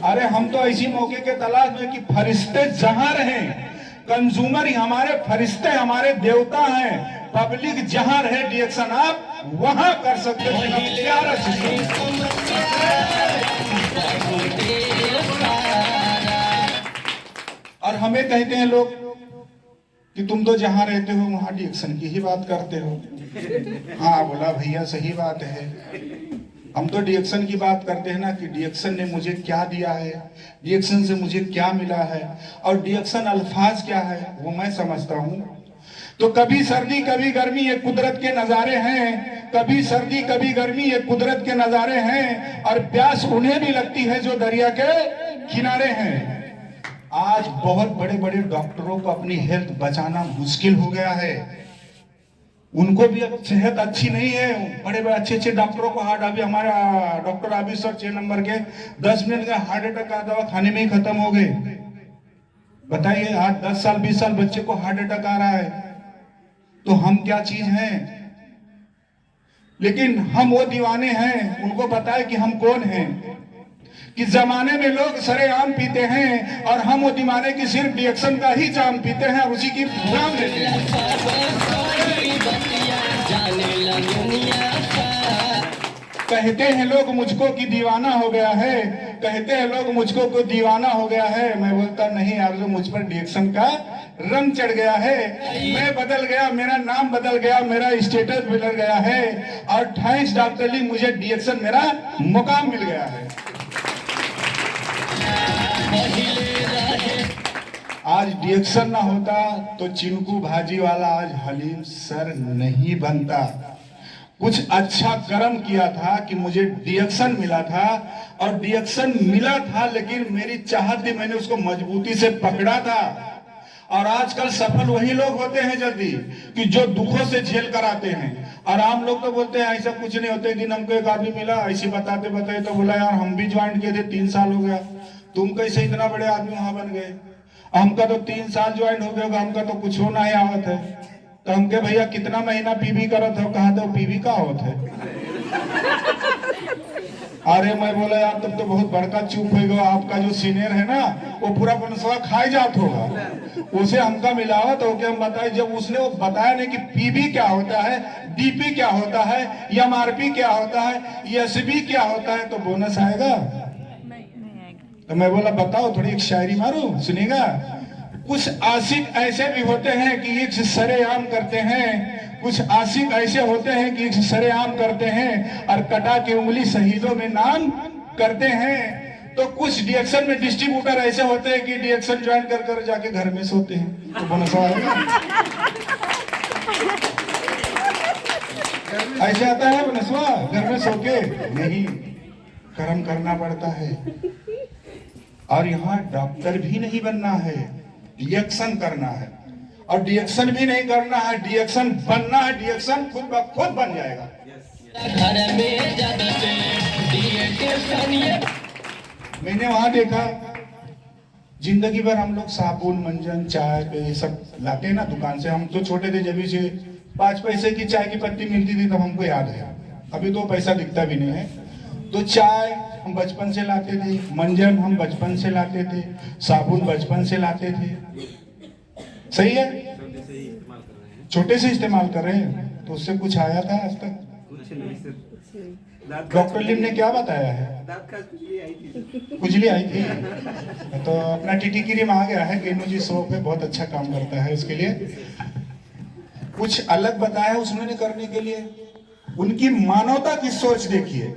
अरे हम तो ऐसी मौके के तलाश में कि फरिश्ते जहां रहे, कंज्यूमर ही हमारे फरिश्ते, हमारे देवता हैं, पब्लिक जहां रहे डिएक्शन आप वहां कर सकते हो। और हमें कहते हैं लोग कि तुम तो जहां रहते हो वहां डिएक्शन की ही बात करते हो। हाँ बोला भैया सही बात है, हम तो डिएक्शन की बात करते हैं ना कि डिएक्शन ने मुझे क्या दिया है, डिएक्शन से मुझे क्या मिला है, और डिएक्शन अल्फाज क्या है वो मैं समझता हूं। तो कभी सर्दी कभी गर्मी ये कुदरत के नजारे हैं, कभी सर्दी कभी गर्मी ये कुदरत के नजारे हैं, और प्यास उन्हें भी लगती है जो दरिया के किनारे हैं। आज बहुत बड़े बड़े डॉक्टरों को अपनी हेल्थ बचाना मुश्किल हो गया है, उनको भी अब सेहत अच्छी नहीं है। बड़े बड़े अच्छे अच्छे डॉक्टरों को हार्ट, अभी हमारे डॉक्टर आबिद सर 6 नंबर के 10 मिनट का हार्ट अटैक का दवा खाने में ही खत्म हो गए। बताइए आज 10 साल 20 साल बच्चे को हार्ट अटैक आ रहा है, तो हम क्या चीज हैं? लेकिन हम वो दीवाने हैं, उनको पता है कि हम कौन हैं, कि जमाने में लोग सरेआम पीते हैं और हम वो दीवाने की सिर्फ डिएक्शन का ही जाम पीते हैं और उसी की नाम लेते हैं। कहते हैं लोग मुझको कि दीवाना हो गया है, कहते हैं लोग मुझको को दीवाना हो गया है। मैं बोलता नहीं, आप जो मुझ पर डिएक्शन का रंग चढ़ गया है, मैं बदल गया, मेरा नाम बदल गया, मेरा स्टेटस बदल गया है, और थैंक्स डॉक्टर ली मुझे डिएक्शन मेरा मुकाम मिल गया है। आज डिएक्शन ना होता तो चिंकू भाजी वाला आज हलीम सर नहीं बनता। कुछ अच्छा कर्म किया था कि मुझे डिएक्शन मिला था, और डिएक्शन मिला था लेकिन मेरी चाहत थी, मैंने उसको मजबूती से पकड़ा था। और आजकल सफल वही लोग होते हैं जल्दी कि जो दुखों से झेल कर आते हैं। और आम लोग तो बोलते हैं ऐसा कुछ नहीं होता। एक दिन हमको एक आदमी मिला, ऐसे बताते बताते तो बोला यार हम भी ज्वाइन किए थे 3 साल हो गया, तुम कैसे इतना बड़े आदमी वहां बन गए? हमका तो 3 साल ज्वाइन हो गया, हमका तो कुछ होना ही आवत है। तो हम के भैया कितना महीना पीवी करत हो? कहा तो पीवी का होत है। अरे मैं बोला यार तब तो बहुत बड़का चूक हो गया, आपका जो सीनियर है ना वो पूरा बनसवा खाई जात होगा, उसे हमका मिलावत हो के हम बताए। जब उसने वो बताया नहीं कि पीबी क्या होता है, डीपी क्या होता है, एमआरपी क्या होता है, एसबी क्या होता है, तो बोनस आएगा। तो मैं बोला बताओ, थोड़ी एक शायरी मारू, सुनिएगा। कुछ आशिक ऐसे भी होते हैं कि एक सरेआम करते हैं, कुछ आशिक ऐसे होते हैं कि एक सरेआम करते हैं और कटा के उंगली शहीदों में नाम करते हैं। तो कुछ डिएक्शन में डिस्ट्रीब्यूटर ऐसे होते हैं कि डिएक्शन ज्वाइन कर कर जाके घर में सोते हैं, तो बोनस आएगा। ऐसे आता है बोनसवा, घर में सो के नहीं, कर्म करना पड़ता है। और यहाँ डॉक्टर भी नहीं बनना है, डिएक्शन करना है। और डिएक्शन भी नहीं करना है, डिएक्शन बनना है, डिएक्शन खुद ब खुद बन जाएगा। मैंने वहां देखा, जिंदगी भर हम लोग साबुन मंजन चाय पे ये सब लाते हैं ना दुकान से। हम तो छोटे थे, जब से 5 पैसे की चाय की पत्ती मिलती थी तब हमको याद है, अभी तो पैसा दिखता भी नहीं है। तो चाय हम बचपन से लाते थे, मंजन हम बचपन से लाते थे, साबुन बचपन से लाते थे। सही है, छोटे से इस्तेमाल कर रहे हैं, तो उससे कुछ आया था आज तक? डॉक्टर लिम ने क्या बताया है? खुजली आई थी। तो अपना टीटी क्रीम आ गया है, गेनू जी सोप है, बहुत अच्छा काम करता है उसके लिए। कुछ अलग बताया उसने करने के लिए। उनकी मानवता की सोच देखिए,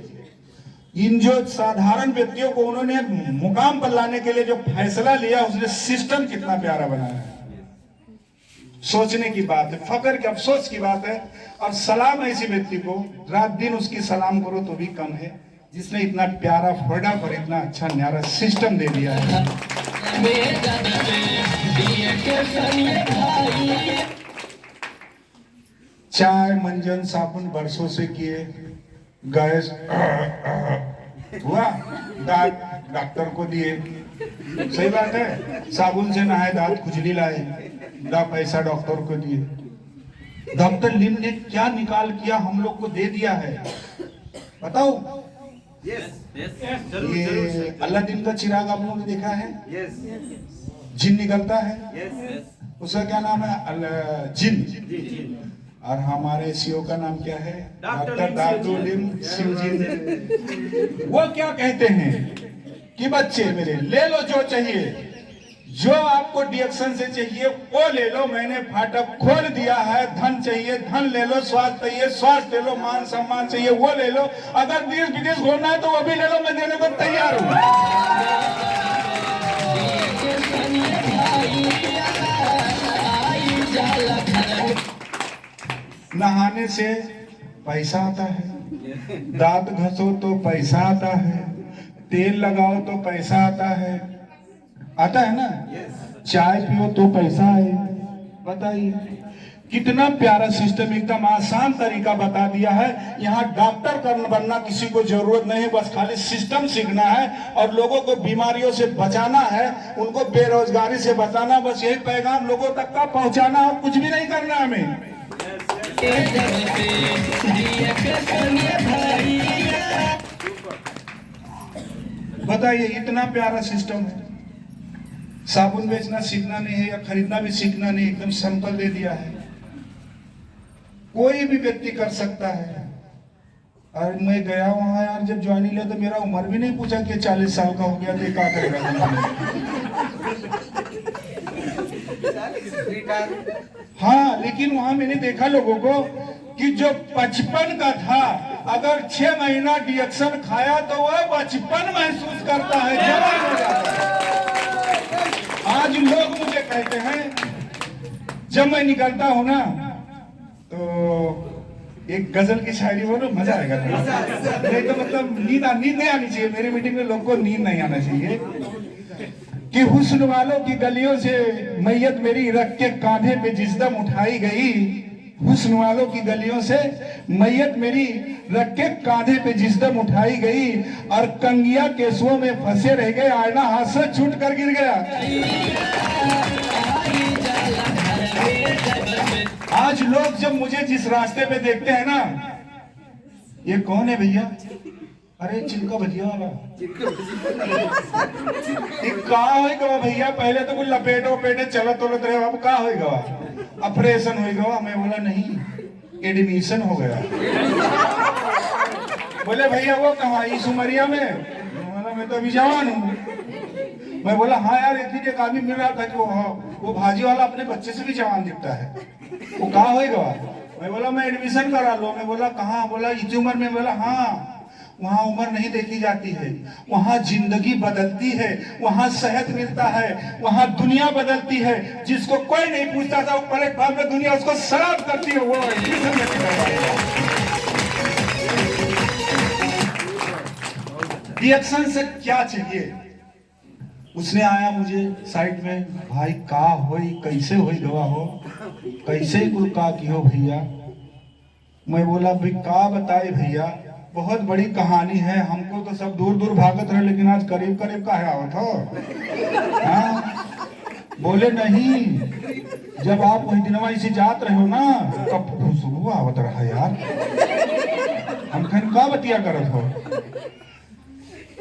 इन जो साधारण व्यक्तियों को उन्होंने मुकाम पर लाने के लिए जो फैसला लिया, उसने सिस्टम कितना प्यारा बनाया है। सोचने की बात है, फकर के अफसोस की बात है। और सलाम ऐसी व्यक्ति को, रात दिन उसकी सलाम करो तो भी कम है, जिसने इतना प्यारा फोड़ा पर इतना अच्छा न्यारा सिस्टम दे दिया है। चाय मंजन साबुन बरसों से किए, गैस हुआ, डॉक्टर को दिए। सही बात है, साबुन से नहाए, दांत खुजली लाए, पैसा डॉक्टर को दिए। डॉक्टर लिम ने क्या निकाल किया हम लोग को दे दिया है, बताओ। ये अलादीन का चिराग आप लोगों ने देखा है? जिन निकलता है, उसका क्या नाम है? जिन। और हमारे सीओ का नाम क्या है? डॉक्टर दादू लिम सिंह। वो क्या कहते हैं कि बच्चे मेरे, ले लो जो चाहिए, जो आपको डिएक्शन से चाहिए वो ले लो, मैंने फाटक खोल दिया है। धन चाहिए धन ले लो, स्वास्थ्य चाहिए स्वास्थ्य ले लो, मान सम्मान चाहिए वो ले लो, अगर देश विदेश घूमना है तो वो भी ले लो, मैं देने को तैयार हूं। नहाने से पैसा आता है, दांत घसो तो पैसा आता है, तेल लगाओ तो पैसा आता है ना? चाय पियो तो पैसा है। बताइए कितना प्यारा सिस्टम, एकदम आसान तरीका बता दिया है। यहाँ डॉक्टर बनना किसी को जरूरत नहीं, बस खाली सिस्टम सीखना है और लोगों को बीमारियों से बचाना है, उनको बेरोजगारी से बचाना, बस यही पैगाम लोगों तक का पहुंचाना, और कुछ भी नहीं करना हमें। बताइए इतना प्यारा सिस्टम है। साबुन बेचना सीखना नहीं है या खरीदना भी सीखना नहीं, एकदम सिंपल दे दिया है, कोई भी व्यक्ति कर सकता है। और मैं गया वहां यार, जब ज्वाइनिंग लिया तो मेरा उम्र भी नहीं पूछा कि 40 साल का हो गया तो क्या करेगा। हाँ, लेकिन वहां मैंने देखा लोगों को कि जो 55 का था, अगर 6 महीना डिएक्शन खाया तो वह 55 महसूस करता है, जवान हो जाता है। आज लोग मुझे कहते हैं, जब मैं निकलता हूं ना तो एक गजल की शायरी बोलो, मजा आएगा। नहीं तो मतलब नींद नहीं आनी चाहिए, मेरी मीटिंग में लोग को नींद नहीं आना चाहिए। कि हुस्न वालों की गलियों से मैयत मेरी रख के कांधे पे जिस दम उठाई गई, हुस्न वालों की गलियों से मैयत मेरी रख के कांधे पे जिस दम उठाई गई, और कंगिया केसुओं में फंसे रह गए, आईना हाथ से छूट कर गिर गया। आज लोग जब मुझे जिस रास्ते पे देखते हैं ना, ये कौन है भैया? अरे चिमका भजिया वाला। कहा होगा भैया, पहले तो कुछ लपेटे वपेटे चलत उलत रहे, अब कहा होगा? ऑपरेशन होगा। मैं बोला नहीं, एडमिशन हो गया। बोले भैया वो कहाँ? इस उमरिया में? मैं तो अभी जवान हूँ। मैं बोला हाँ यार, एक दिन एक आदमी मिल रहा था कि वो भाजी वाला अपने बच्चे से भी जवान दिखता है, वो कहाँ होगा? मैं बोला मैं एडमिशन करा लो। मैं बोला कहाँ? बोला इस उम्र में। बोला हाँ, वहाँ उम्र नहीं देखी जाती है, वहाँ जिंदगी बदलती है, वहाँ सेहत मिलता है, वहाँ दुनिया बदलती है। जिसको कोई नहीं पूछता था, वो प्लेटफॉर्म पे दुनिया उसको सलाम करती है। वो डिएक्शन से क्या चाहिए? उसने आया मुझे साइड में, भाई का होई कैसे होई गवा हो, कैसे कुल का की हो भैया। मैं बोला भाई का बताए भैया, बहुत बड़ी कहानी है, हमको तो सब दूर दूर भागत रहे लेकिन आज करीब करीब का है आवत हो। हाँ? बोले नहीं, जब आप वही दिनवा इसे जात रहे हो ना तब खुशबू आवत रहा यार। हम खन का बतिया करत हो।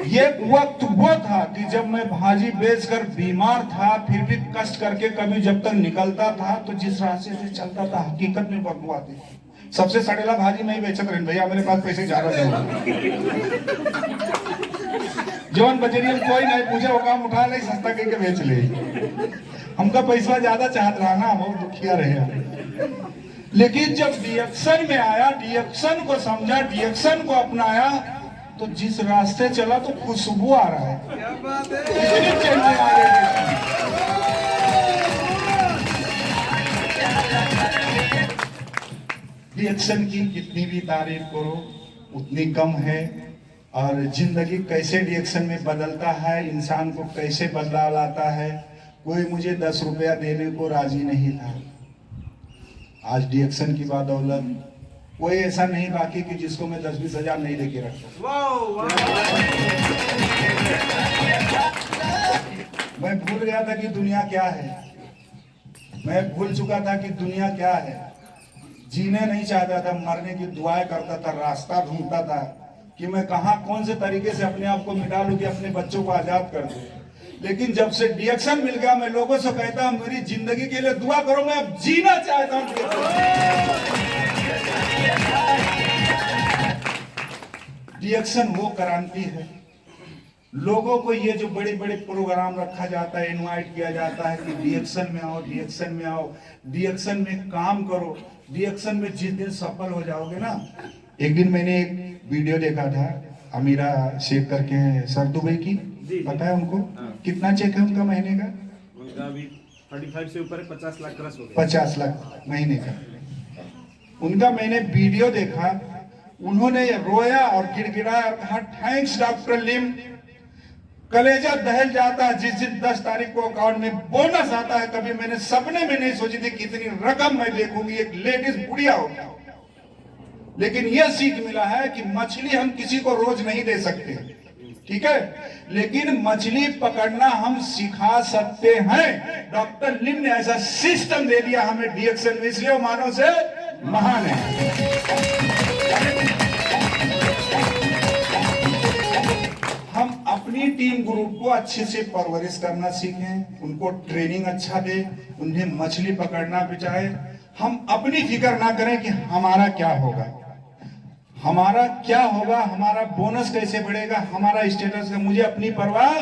ये वक्त वो था कि जब मैं भाजी बेचकर बीमार था, फिर भी कष्ट करके कभी जब तक निकलता था तो जिस रास्ते से चलता था हकीकत में बदबू आती थी। सबसे सड़ेला भाजी नहीं बेचत रहे भैया, मेरे पास पैसे जा रहे जवन बजरियन कोई नहीं पूछे वो काम उठा ले सस्ता करके बेच ले। हमका पैसा ज्यादा चाहत रहा ना, बहुत दुखिया रहे। लेकिन जब डीएक्शन में आया, डीएक्शन को समझा, डीएक्शन को अपनाया, तो जिस रास्ते चला तो खुशबू आ रहा है। इतनी चेंजिंग आ गई। डीएक्शन की कितनी भी तारीफ करो उतनी कम है। और जिंदगी कैसे डीएक्शन में बदलता है, इंसान को कैसे बदलाव लाता है। कोई मुझे 10 रुपया देने को राजी नहीं था, आज डीएक्शन की बदौलत कोई ऐसा नहीं बाकी कि जिसको मैं 10-20 हजार नहीं देके रखा। मैं भूल गया था कि दुनिया क्या है, मैं भूल चुका था कि दुनिया क्या है। जीने नहीं चाहता था, मरने की दुआएं करता था, रास्ता ढूंढता था कि मैं कहां कौन से तरीके से अपने आप को मिटा लूं कि अपने बच्चों को आजाद कर दूं। लेकिन जब से डीएक्शन मिल गया, मैं लोगों से कहता हूं मेरी जिंदगी के लिए दुआ करो, मैं अब जीना चाहता हूं। डीएक्शन वो क्रांति है। लोगों को ये जो बड़े बड़े प्रोग्राम रखा जाता है, इनवाइट किया जाता है कि डीएक्शन में आओ, डीएक्शन में आओ, डीएक्शन में काम करो, डीएक्शन में जिस दिन सफल हो जाओगे ना। एक दिन मैंने एक वीडियो देखा था अमीरा शेख करके सर दुबई की, पता है उनको? हाँ। कितना चेक है उनका महीने का? उनका अभी 35 से ऊपर है, 50 लाख क्रॉस हो गया। 50 लाख महीने का उनका मैंने वीडियो देखा। उन्होंने रोया और गिड़गिड़ाया और कहा थैंक्स डॉक्टर लिम। कलेजा दहल जाता है जिस दिन 10 तारीख को अकाउंट में बोनस आता है। कभी मैंने सपने में नहीं सोची थी कितनी रकम मैं देखूंगी, एक लेडीज बुढ़िया होगी। लेकिन यह सीख मिला है कि मछली हम किसी को रोज नहीं दे सकते, ठीक है, लेकिन मछली पकड़ना हम सिखा सकते हैं। डॉक्टर लिम ने ऐसा सिस्टम दे दिया हमें डीएक्शन में, इसलिए वो मानव से महान है। हम अपनी टीम ग्रुप को अच्छे से परवरिश करना सीखें, उनको ट्रेनिंग अच्छा दे, उन्हें मछली पकड़ना बिचाए। हम अपनी फिक्र ना करें कि हमारा क्या होगा, हमारा क्या होगा, हमारा बोनस कैसे बढ़ेगा, हमारा स्टेटस का मुझे अपनी परवाह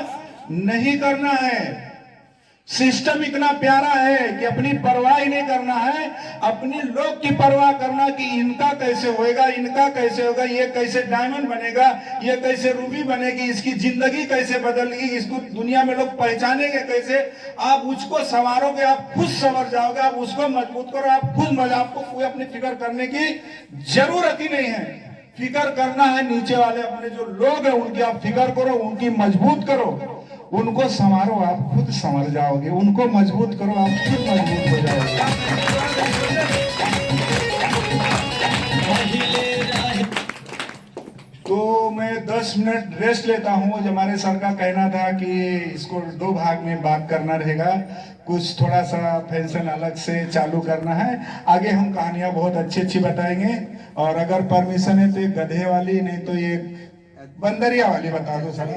नहीं करना है। सिस्टम इतना प्यारा है कि अपनी परवाह ही नहीं करना है, अपने लोग की परवाह करना कि इनका कैसे होएगा, इनका कैसे होगा, ये कैसे डायमंड बनेगा, ये कैसे रूबी बनेगी, इसकी जिंदगी कैसे बदलेगी, इसको दुनिया में लोग पहचानेंगे कैसे। आप उसको संवारोगे, आप खुद संवर जाओगे, आप उसको मजबूत करो, आप खुद आपको कोई अपनी फिक्र करने की जरूरत ही नहीं है। फिक्र करना है नीचे वाले अपने जो लोग हैं उनकी आप फिक्र करो, उनकी मजबूत करो, उनको संवारो, आप खुद संवर जाओगे। उनको मजबूत करो, आप खुद मजबूत हो जाओगे। तो मैं 10 मिनट रेस्ट लेता हूँ। हमारे सर का कहना था कि इसको 2 भाग में बात करना रहेगा, कुछ थोड़ा सा फैशन अलग से चालू करना है। आगे हम कहानियां बहुत अच्छी अच्छी बताएंगे, और अगर परमिशन है तो ये गधे वाली, नहीं तो ये बंदरिया वाली बता दो सर,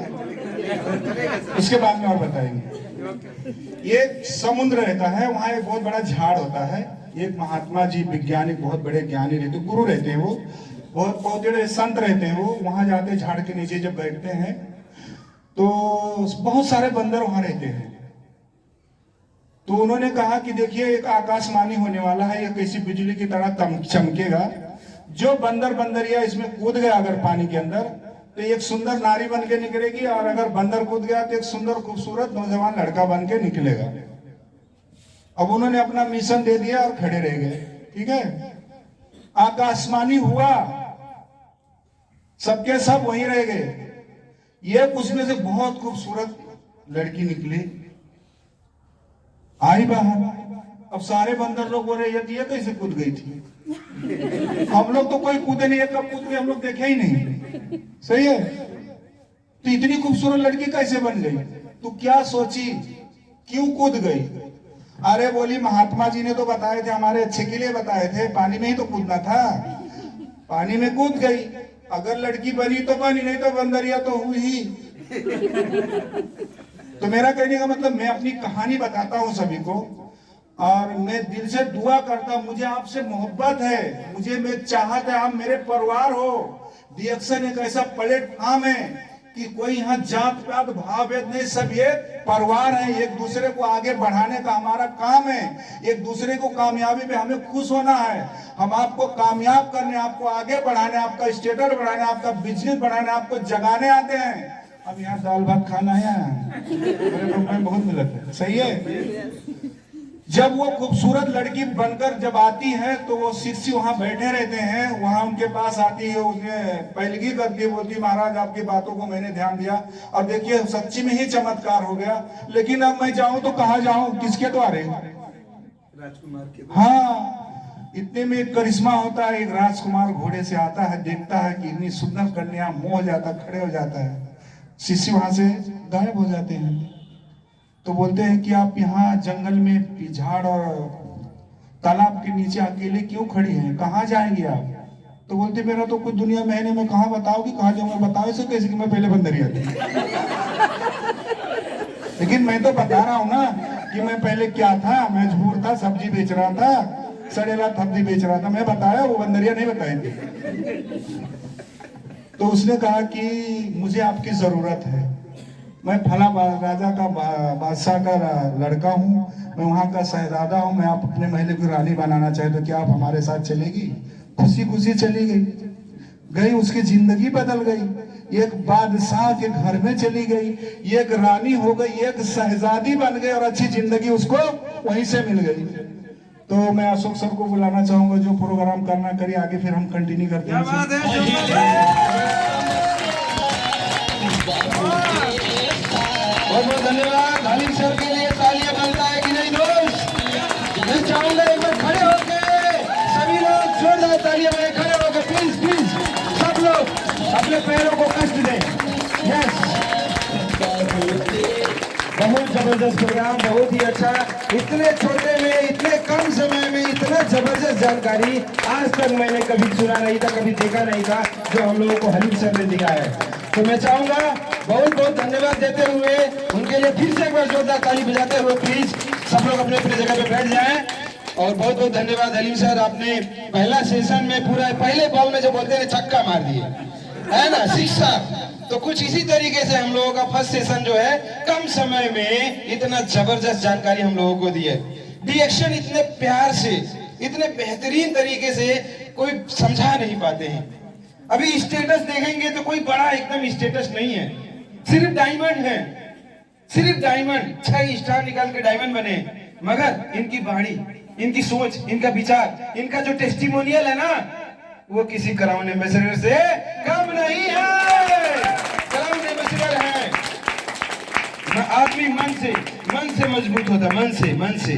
उसके बाद में और बताएंगे। ये समुद्र रहता है, वहाँ एक बहुत बड़ा झाड़ होता है। एक महात्मा जी वैज्ञानिक बहुत बड़े ज्ञानी रहते, गुरु रहते हैं, वो बहुत बड़े संत रहते हैं। वो वहां जाते, झाड़ के नीचे जब बैठते हैं तो बहुत सारे बंदर वहां रहते हैं। तो उन्होंने कहा कि देखिए एक आकाशवाणी होने वाला है, ये कैसी बिजली की तरह चमकेगा। जो बंदरिया इसमें कूद गया अगर पानी के अंदर, तो एक सुंदर नारी बन के निकलेगी, और अगर बंदर कूद गया तो एक सुंदर खूबसूरत नौजवान लड़का बन के निकलेगा। अब उन्होंने अपना मिशन दे दिया और खड़े रह गए, ठीक है। आकाशवाणी हुआ, सबके सब वहीं रह गए। ये उसमें से बहुत खूबसूरत लड़की निकली, आई बाहर। अब सारे बंदर लोग बोल रहे ये कैसे कूद गई थी। हम लोग तो कोई कूदे नहीं, कब कूद गई हम लोग देखे ही नहीं। सही है, तो इतनी खूबसूरत लड़की कैसे बन गई? तू क्या सोची, क्यों कूद गई? अरे बोली महात्मा जी ने तो बताए थे, हमारे अच्छे के लिए बताए थे, पानी में ही तो कूदना था, पानी में कूद गई। अगर लड़की बनी तो बनी, नहीं तो बंदरिया तो हुई ही। तो मेरा कहने का मतलब, मैं अपनी कहानी बताता हूँ सभी को, और मैं दिल से दुआ करता हूँ। मुझे आपसे मोहब्बत है, मुझे मैं चाहता है आप मेरे परिवार हो। डीएक्शन एक ऐसा प्लेटफॉर्म है कि कोई यहाँ जात पात भाव भेद नहीं, सब ये परिवार है। एक दूसरे को आगे बढ़ाने का हमारा काम है, एक दूसरे को कामयाबी में हमें खुश होना है। हम आपको कामयाब करने, आपको आगे बढ़ाने, आपका स्टेटस बढ़ाने, आपका बिजनेस बढ़ाने, आपको जगाने आते हैं। अब यहाँ दाल भात खाना है, मेरे लोग में बहुत मिलत है। सही है। जब वो खूबसूरत लड़की बनकर जब आती है तो वो शिष्य वहां बैठे रहते हैं, वहां उनके पास आती है, उसने पहलगी करती है, बोलती महाराज आपकी बातों को मैंने ध्यान दिया और देखिए सच्ची में ही चमत्कार हो गया, लेकिन अब मैं जाऊं तो कहाँ जाऊं, किसके द्वारे? राजकुमार के। हाँ, इतने में एक करिश्मा होता है। एक राजकुमार घोड़े से आता है, देखता है कि इतनी सुंदर कन्या, मोह जाता, खड़े हो जाता है। शिष्य वहां से गायब हो जाते हैं। तो बोलते हैं कि आप यहाँ जंगल में झाड़ और तालाब के नीचे अकेले क्यों खड़ी हैं, कहाँ जाएंगे आप? तो बोलते मेरा तो कुछ दुनिया में है नहीं, मैं कहाँ बताओगी, कहाँ जाऊंगा? बताओ इसे कैसे कि मैं पहले बंदरिया थी। लेकिन मैं तो बता रहा हूँ ना कि मैं पहले क्या था, मैं झूर था, सब्जी बेच रहा था, सड़ेला सब्जी बेच रहा था, मैं बताया, वो बंदरिया नहीं बताएंगे। तो उसने कहा कि मुझे आपकी जरूरत है, मैं फला राजा का बादशाह का लड़का हूँ, मैं वहाँ का शहजादा हूँ, मैं आप अपने महल की रानी बनाना चाहते तो क्या आप हमारे साथ चलेगी? खुशी खुशी चली गई, उसकी जिंदगी बदल गई, एक बादशाह के घर में चली गई, एक रानी हो गई, एक शहजादी बन गई और अच्छी जिंदगी उसको वहीं से मिल गई। तो मैं अशोक सर को बुलाना चाहूंगा, जो प्रोग्राम करना करिए, आगे फिर हम कंटिन्यू करते हैं। बहुत बहुत धन्यवाद। हलीम सर के लिए तालियां बनता है कि नहीं दोस्त? मैं चाहूंगा एक बार खड़े होके सभी लोग जोरदार तालियां बजाएं, खड़े होके प्लीज प्लीज सब लोग अपने पैरों को कष्ट दें। यस, बहुत जबरदस्त प्रोग्राम, बहुत ही अच्छा। इतने छोटे में, इतने कम समय में इतना जबरदस्त जानकारी आज तक मैंने कभी सुना नहीं था, कभी देखा नहीं था, जो हम लोगों को हलीम सर ने दिखाया है। तो मैं चाहूंगा बहुत बहुत धन्यवाद देते हुए उनके लिए फिर से एक बार जोरदार ताली बजाते हुए प्लीज सब लोग अपने अपने जगह पे बैठ जाएं। और बहुत बहुत धन्यवाद हलीम सर, आपने पहला सेशन में पूरा पहले बॉल में जो बोलते हैं छक्का मार दिए, है ना, शिक्षा। तो कुछ इसी तरीके से हम लोगों का फर्स्ट सेशन जो है, कम समय में इतना जबरदस्त जानकारी हम लोगों को दी है। डीएक्शन इतने प्यार से, इतने बेहतरीन तरीके से कोई समझा नहीं पाते हैं। अभी स्टेटस देखेंगे तो कोई बड़ा एकदम स्टेटस नहीं है, सिर्फ डायमंड है, सिर्फ डायमंड, 6 स्टार निकाल के डायमंड बने। मगर इनकी बाणी, इनकी सोच, इनका विचार, इनका जो टेस्टिमोनियल है ना, वो किसी क्राउन एम्बेसडर से कम नहीं है। क्राउन एम्बेसडर है। आदमी मन से मजबूत होता, मन से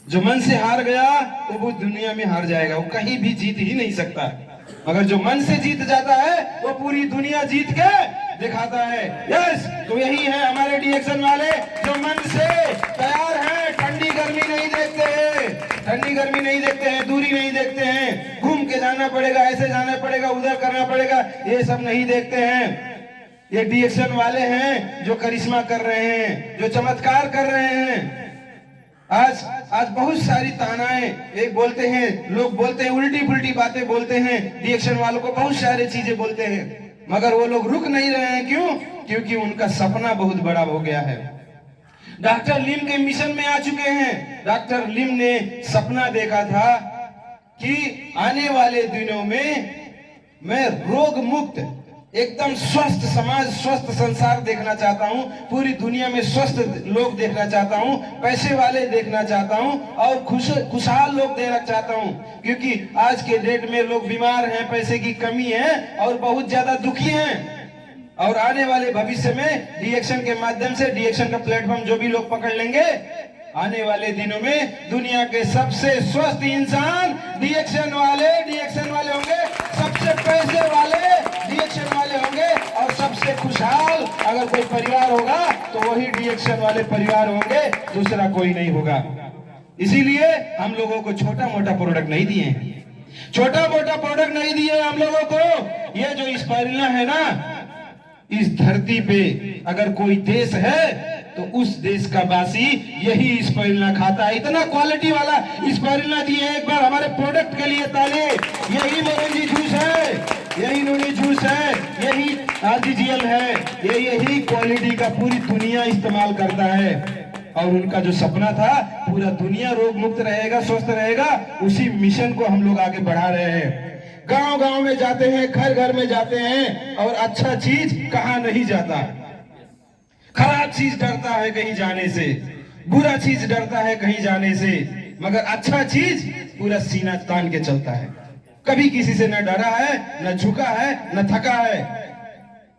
जो मन से हार गया तो वो दुनिया में हार जाएगा, वो कहीं भी जीत ही नहीं सकता। मगर जो मन से जीत जाता है वो पूरी दुनिया जीत के दिखाता है। यस, तो यही है हमारे डीएक्शन वाले, जो मन से तैयार हैं, ठंडी गर्मी नहीं देखते हैं, ठंडी गर्मी नहीं देखते हैं, दूरी नहीं देखते हैं, घूम के जाना पड़ेगा, ऐसे जाना पड़ेगा, उधर करना पड़ेगा, ये सब नहीं देखते हैं। ये डीएक्शन वाले हैं जो करिश्मा कर रहे हैं, जो चमत्कार कर रहे हैं। आज बहुत सारी तानाएं एक बोलते हैं, लोग बोलते हैं, उल्टी पुल्टी बातें बोलते हैं, डीएक्शन वालों को बहुत सारी चीजें बोलते हैं, मगर वो लोग रुक नहीं रहे हैं। क्यों? क्योंकि उनका सपना बहुत बड़ा हो गया है। डॉक्टर लिम के मिशन में आ चुके हैं। डॉक्टर लिम ने सपना देखा था कि आने वाले दिनों में मैं रोग मुक्त, एकदम स्वस्थ समाज, स्वस्थ संसार देखना चाहता हूं, पूरी दुनिया में स्वस्थ लोग देखना चाहता हूं, पैसे वाले देखना चाहता हूं और खुशहाल लोग देखना चाहता हूं। क्योंकि आज के डेट में लोग बीमार हैं, पैसे की कमी है और बहुत ज्यादा दुखी हैं। और आने वाले भविष्य में डीएक्शन के माध्यम से, डीएक्शन का प्लेटफॉर्म जो भी लोग पकड़ लेंगे, आने वाले दिनों में दुनिया के सबसे स्वस्थ इंसान डीएक्शन वाले होंगे, सबसे पैसे वाले डीएक्शन वाले होंगे, और सबसे खुशहाल अगर कोई परिवार होगा तो वही डीएक्शन वाले परिवार होंगे, दूसरा कोई नहीं होगा। इसीलिए हम लोगों को छोटा मोटा प्रोडक्ट नहीं दिए, छोटा मोटा प्रोडक्ट नहीं दिए हम लोगों को। ये जो स्पाइरुलिना है ना, इस धरती पे अगर कोई देश है तो उस देश का वासी यही स्पाइरुलिना खाता है। इतना क्वालिटी वाला स्पाइरुलिना दिए। एक बार हमारे प्रोडक्ट के लिए ताली। यही मोरंगी जूस है, यही नूनी जूस है, यही आरजीजीएल है, यही क्वालिटी का पूरी दुनिया इस्तेमाल करता है। और उनका जो सपना था पूरा दुनिया रोग मुक्त रहेगा, स्वस्थ रहेगा, उसी मिशन को हम लोग आगे बढ़ा रहे हैं। गांव गांव में जाते हैं, घर घर में जाते हैं, और अच्छा चीज कहाँ नहीं जाता। खराब चीज डरता है कहीं जाने से, बुरा चीज डरता है कहीं जाने से, मगर अच्छा चीज पूरा सीना तान के चलता है। कभी किसी से न डरा है, न झुका है, न थका है।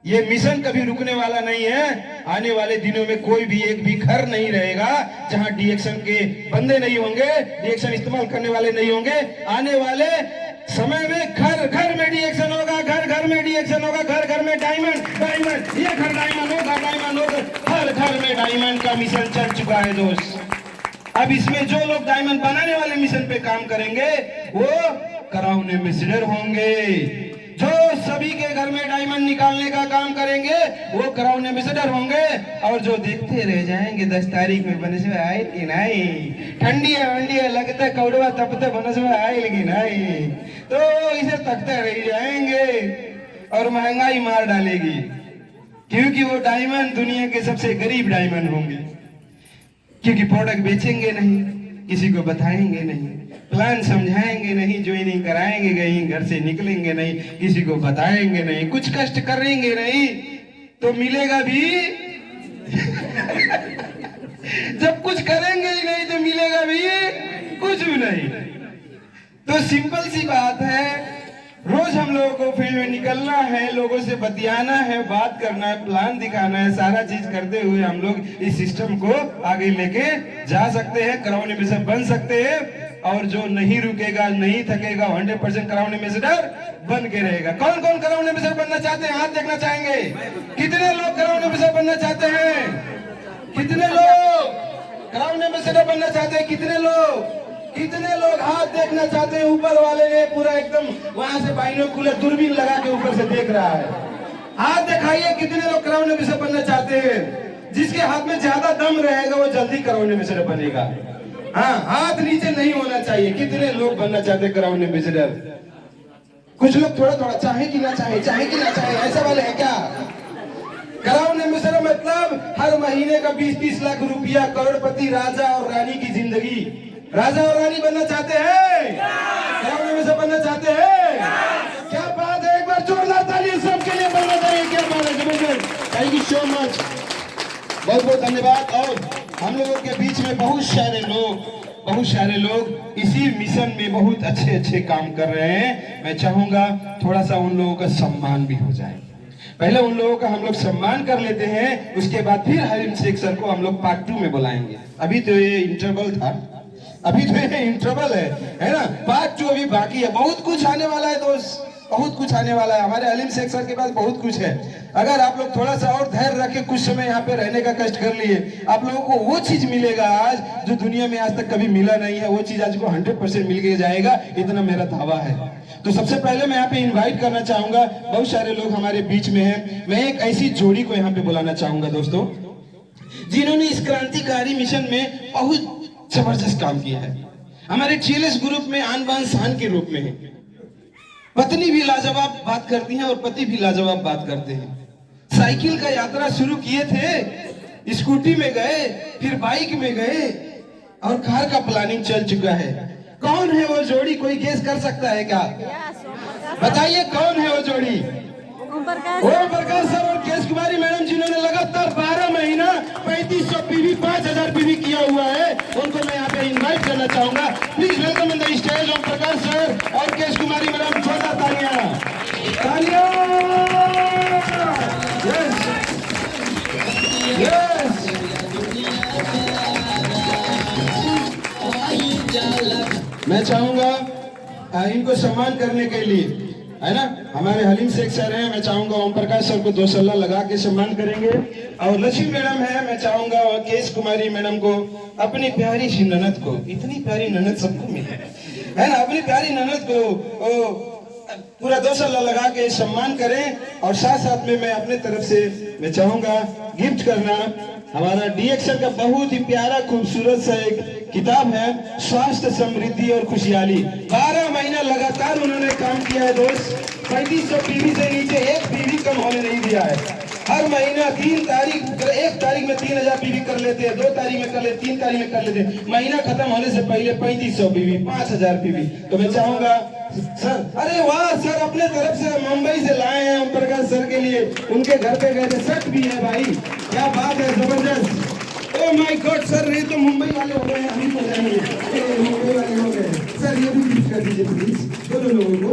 ये मिशन कभी रुकने वाला नहीं है। आने वाले दिनों में कोई भी एक भी घर नहीं रहेगा जहां डीएक्शन के बंदे नहीं होंगे, डीएक्शन इस्तेमाल करने वाले नहीं होंगे। आने वाले समय में घर घर में डीएक्शन होगा, घर घर में डीएक्शन होगा, घर घर में डायमंड, ये घर डायमंड होगा, हर घर में डायमंड का मिशन चल चुका है दोस्त। अब इसमें जो लोग डायमंड बनाने वाले मिशन पे काम करेंगे वो क्राउन एम्बेसडर होंगे। जो सभी के घर में डायमंड निकालने का काम करेंगे वो क्राउन एम्बेसडर होंगे। और जो देखते रह जाएंगे 10 तारीख में बनसवा आए कि नहीं, ठंडी है लगता कौड़वा तपते बनसवा आए लेकिन नहीं, तो इसे तकते रह जाएंगे और महंगाई मार डालेगी। क्योंकि वो डायमंड दुनिया के सबसे गरीब डायमंड होंगे, क्योंकि प्रोडक्ट बेचेंगे नहीं, किसी को बताएंगे नहीं, प्लान समझाएंगे नहीं, ज्वाइनिंग कराएंगे नहीं, घर से निकलेंगे नहीं, किसी को बताएंगे नहीं, कुछ कष्ट करेंगे नहीं, तो मिलेगा भी जब कुछ करेंगे ही नहीं तो मिलेगा भी कुछ भी नहीं। तो सिंपल सी बात है, रोज हम लोगों को फील्ड में निकलना है, लोगों से बतियाना है, बात करना है, प्लान दिखाना है। सारा चीज करते हुए हम लोग इस सिस्टम को आगे लेके जा सकते हैं, क्राउन एम्बेसडर बन सकते हैं। और जो नहीं रुकेगा, नहीं थकेगा, 100% क्राउन एम्बेसडर बन के रहेगा। कौन कौन क्राउन एम्बेसडर बनना चाहते हैं? हाथ देखना चाहेंगे। कितने लोग क्राउन एम्बेसडर बनना चाहते हैं? कितने लोग क्राउन एम्बेसडर बनना चाहते हैं? कितने लोग हाथ देखना चाहते हैं? ऊपर वाले ने पूरा एकदम वहां से बाइनोकुलर दूरबीन लगा के ऊपर से देख रहा है। हाथ दिखाइए, कितने लोग क्राउन एम्बेसडर बनना चाहते हैं? जिसके हाथ में ज्यादा दम रहेगा वो जल्दी क्राउन एम्बेसडर बनेगा। हाँ, हाथ नीचे नहीं होना चाहिए। कितने लोग बनना चाहते हैं क्राउन एम्बेसडर? कुछ लोग थोड़ा थोड़ा चाहे कि ना चाहे, ऐसा वाले हैं क्या? क्राउन एम्बेसडर मतलब हर महीने का 20-30 लाख रुपया, करोड़पति राजा और रानी की जिंदगी। राजा और रानी बनना चाहते हैं? क्राउन एम्बेसडर बनना चाहते हैं? क्या बात है, एक बार जोरदार ताली सबके लिए बनना चाहिए। क्या बात है, जबरदस्त। थैंक यू सो मच, बहुत बहुत धन्यवाद। और हम लोगों के बीच में बहुत सारे लोग इसी मिशन में बहुत अच्छे काम कर रहे हैं। मैं चाहूंगा थोड़ा सा उन लोगों का सम्मान भी हो जाए। पहले उन लोगों का हम लोग सम्मान कर लेते हैं, उसके बाद फिर हरीम शेख सर को हम लोग पार्ट 2 में बुलाएंगे। अभी तो ये इंटरवल था, अभी तो ये इंटरवल है ना। पार्ट 2 अभी बाकी है। बहुत कुछ आने वाला है दोस्त, बहुत कुछ आने वाला है। हमारे हलीम शेख सर के पास बहुत कुछ है। अगर आप लोग थोड़ा सा और धैर्य रखे, कुछ समय यहाँ पे रहने का कष्ट कर लिए, आप लोगों को वो चीज मिलेगा आज जो दुनिया में आज तक कभी मिला नहीं है। वो चीज आज को 100% मिल के जाएगा, इतना मेरा दावा है। तो सबसे पहले मैं यहाँ पे इनवाइट करना चाहूंगा, बहुत सारे लोग हमारे बीच में हैं। मैं एक ऐसी जोड़ी को यहाँ पे बुलाना चाहूंगा दोस्तों, जिन्होंने इस क्रांतिकारी मिशन में बहुत जबरदस्त काम किया है। हमारे टीएलएस ग्रुप में आन बान शान के रूप में है। पत्नी भी लाजवाब बात करती है और पति भी लाजवाब बात करते हैं। साइकिल का यात्रा शुरू किए थे, स्कूटी में गए, फिर बाइक में गए और कार का प्लानिंग चल चुका है। कौन है वो जोड़ी? कोई गेस कर सकता है क्या? बताइए कौन है वो जोड़ी? ओम प्रकाश सर और केश कुमारी मैडम, जिन्होंने लगातार 12 महीना 3500 पीवी 5000 पीवी किया हुआ है। उनको मैं यहाँ पे इनवाइट करना चाहूंगा। Please welcome in the stage Om Prakash sir और केश कुमारी मैडम। जोरदार तालियां। मैं चाहूंगा इनको सम्मान करने के लिए, है ना, हमारे हलीम शेख सर हैं, मैं चाहूंगा ओम प्रकाश सर को 2 सल्ला लगा के सम्मान करेंगे। और लक्ष्मी मैडम है, मैं चाहूंगा केश कुमारी मैडम को अपनी प्यारी सी ननद को, इतनी प्यारी ननद सबको मिले, है ना, अपनी प्यारी ननद को पूरा 2 सल्ला लगा के सम्मान करें। और साथ साथ में मैं अपने तरफ से मैं चाहूंगा गिफ्ट करना, हमारा डीएक्सन का बहुत ही प्यारा खूबसूरत सा एक किताब है, स्वास्थ्य समृद्धि और खुशहाली। 12 महीना लगातार उन्होंने काम किया है दोस्त, 3500 पीवी से नीचे एक पीवी कम होने नहीं दिया है। हर महीना 3 तारीख, 1 तारीख में 3000 पीवी कर लेते हैं, 2 तारीख में कर लेते, 3 तारीख में कर लेते हैं, महीना खत्म होने से पहले 3500 पीवी, 5000 पीवी। तो मैं चाहूंगा सर, अरे वाह सर, अपने तरफ से मुंबई से लाए हैं ओम प्रकाश सर के लिए, उनके घर पे गए थे, शर्ट भी है भाई, क्या बात है, जबरदस्त। ओ माय गॉड सर, ये तो मुंबई वाले हो गए, हम ही तो जाएंगे, मुंबई वाले हो गए सर। ये भी गिफ्ट कर दीजिए प्लीज दोनों लोगों को।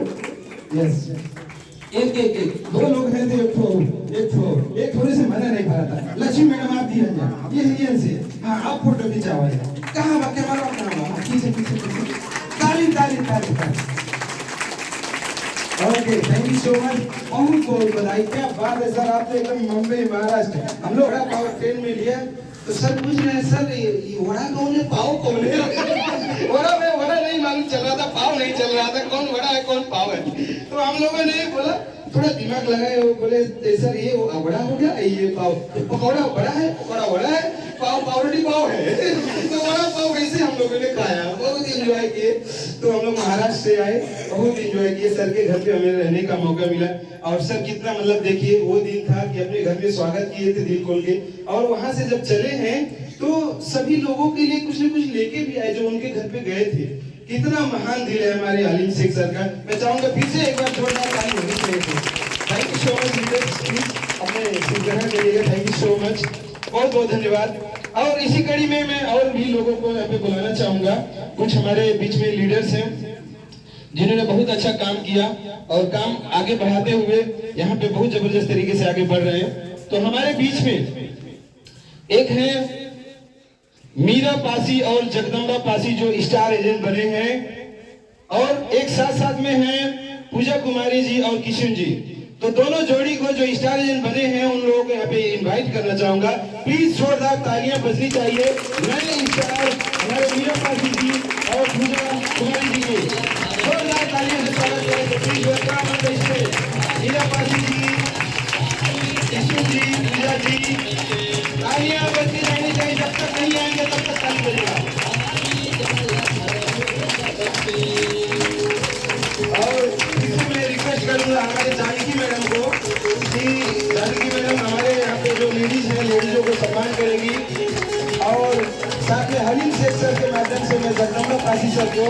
यस, एक 2 लोग हैं तो एक थोड़े से मना नहीं पा था। लक्ष्मी मैडम आप दिए जाए, ये से हाँ आप फोटो खिंचाओ, कहाँ बाकी हमारा कहाँ, पीछे ताली ताली ताली ताली। Okay, thank you so much, बहुत बहुत बधाई, क्या बात है सर, आप तो एकदम मुंबई महाराष्ट्र। हम लोग वड़ा पाव ट्रेन में लिया तो सर पूछ रहे हैं सर ये वड़ा कौन है, पाव कौन है? वड़ा नहीं मालूम चल रहा था, पाव नहीं चल रहा था, कौन वड़ा है कौन पाव है। तो हम लोगों ने बोला, थोड़ा दिमाग लगाए, वो बोले सर ये वड़ा हो गया, ये पाव, पकौड़ा बड़ा है, पकौड़ा बड़ा है, पाव पावड़ी पाव है। तो वड़ा पाव वैसे हम लोगों ने खाया, बहुत एंजॉय किए। तो हम लोग महाराष्ट्र से आए, बहुत एंजॉय किए, सर के घर पे हमें रहने का मौका मिला। और सर कितना मतलब देखिए, वो दिन था कि अपने घर में स्वागत किए थे दिल खोल के, और वहां से जब चले हैं तो सभी लोगों के लिए कुछ न कुछ लेके भी आए जो उनके घर पे गए थे। कितना महान दिल है हमारे हलीम शेख सर का। मैं चाहूंगा फिर से एक बार जोरदार ताली होनी चाहिए। Thank you so much leaders, please अपने सिर ग्रहण करिएगा, थैंक यू सो मच, बहुत बहुत धन्यवाद। और इसी कड़ी में मैं और भी लोगों को यहाँ पे बुलाना चाहूंगा, कुछ हमारे बीच में लीडर्स हैं जिन्होंने बहुत अच्छा काम किया और काम आगे बढ़ाते हुए यहाँ पे बहुत जबरदस्त तरीके से आगे बढ़ रहे हैं। तो हमारे बीच में एक है मीरा पासी और जगदम्बा पासी जो स्टार एजेंट बने हैं, और एक साथ साथ में है पूजा कुमारी जी और किशन जी। तो दोनों जोड़ी को जो स्टार एजेंट बने हैं उन लोगों को यहाँ पे इनवाइट करना चाहूंगा, प्लीज जोरदार तालियां बजनी चाहिए नए स्टार हमारे मीरा पासी जी और पूजा कुमारी जी के। जोरदार तालियां से स्वागत करें। तो प्लीज वेलकम मीरा पासी जी, किशन जी, पूजा जी, तालियां बजती रहनी चाहिए, जब तक नहीं आएंगे तब तक ताली बजेगा। और इसे मैं रिक्वेस्ट करूंगा हमारे जानकी मैडम को कि जानकी मैडम हमारे यहाँ पे जो लेडीज हैं, लेडीजों को सम्मान करेगी। और साथ में हलीम शेख सर के माध्यम से मैं जगदम्बा पासी सर को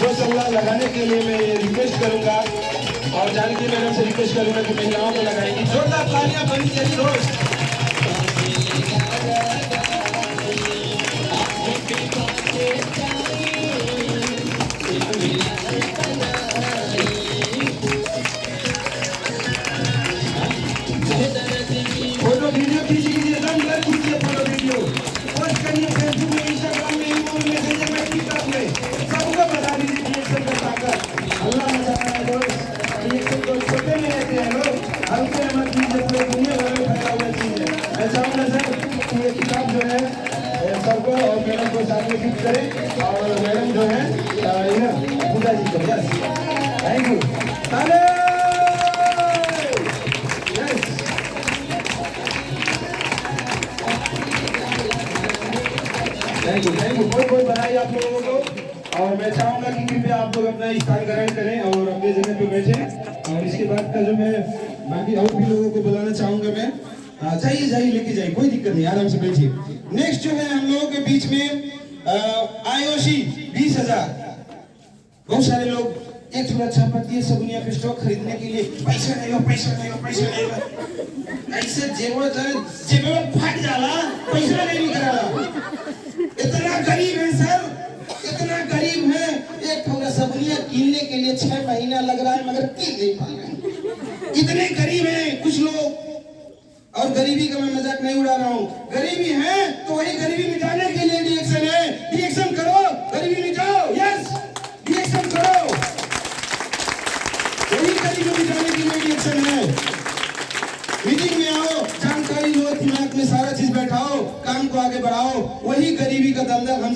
2 सल्ला लगाने के लिए मैं रिक्वेस्ट करूंगा, और जानकी मैडम से रिक्वेस्ट करूंगा कि महिलाओं को लगाएंगी। जोरदार तालियां बनी चाहिए दोस्त। फोटो वीडियो खींचिए, दम कर खींचिए, फोटो वीडियो पोस्ट करिए फेसबुक में, इंस्टाग्राम में, यूट्यूब में, मैसेंजर में, टिकटॉक में, सबको बता दीजिए रिएक्शन का ताकत। अल्लाह मजा आए दोस्त, रिएक्शन तो छोटे में रहते हैं लोग, हल्के में मत लीजिए, पूरी दुनिया भर में फैला हुआ चीज है। मैं चाहूंगा सर कि ये किताब जो है सबको और मैडम को साथ में गिफ्ट करें, और मैडम जो है पूजा जी को। Yes, thank you, thank you, बहुत बहुत बधाई आप लोगों को। और मैं चाहूंगा कि कृपया आप लोग अपना स्थान ग्रहण करें और अपने जगह पे बैठें। और इसके बाद का जो मैं बाकी और भी लोगों को बुलाना चाहूंगा, मैं जाइए लेके जाइए, कोई दिक्कत नहीं, आराम से बैठिए। नेक्स्ट जो है हम लोगों के बीच में आयोशी 20,000। बहुत सारे लोग एक थोड़ा छापती है सगुनिया पे स्टॉक खरीदने के लिए, पैसा नहीं हो, ऐसे जेब में फट जाला, पैसा नहीं निकला। इतना गरीब है सर, इतना गरीब है, एक थोड़ा सगुनिया कीनने के लिए 6 महीना लग रहा है, मगर कीन नहीं पा रहे। इतने गरीब हैं कुछ लोग, और गरीबी का मैं मजाक नहीं उड़ा रहा हूँ, गरीबी है तो वही गरीबी मिटाने के लिए रिएक्शन है। रिएक्शन करो, गरीबी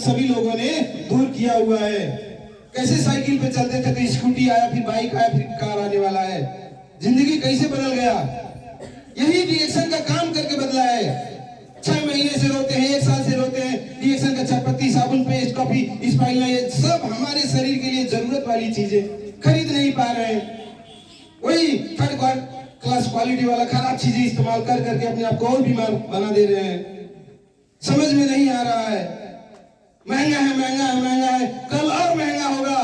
सभी लोगों ने दूर किया हुआ है। कैसे साइकिल पे चलते थे तो स्कूटी आया, फिर बाइक आया, फिर कार आने वाला है। जिंदगी कैसे बदल गया, यही डीएक्शन का काम करके बदला है। 6 महीने से रोते हैं, 1 साल से रोते हैं। डीएक्शन का चायपत्ती, साबुन, पेस्ट, कॉफी, स्पाइरलिना, ये सब हमारे शरीर के लिए जरूरत वाली चीजें खरीद नहीं पा रहे हैं। वही थर्ड क्लास क्वालिटी वाला खराब चीजें इस्तेमाल कर करके अपने आप को और बीमार बना दे रहे हैं। समझ में नहीं आ रहा है, महंगा है, महंगा है, महंगा है, कल और महंगा होगा,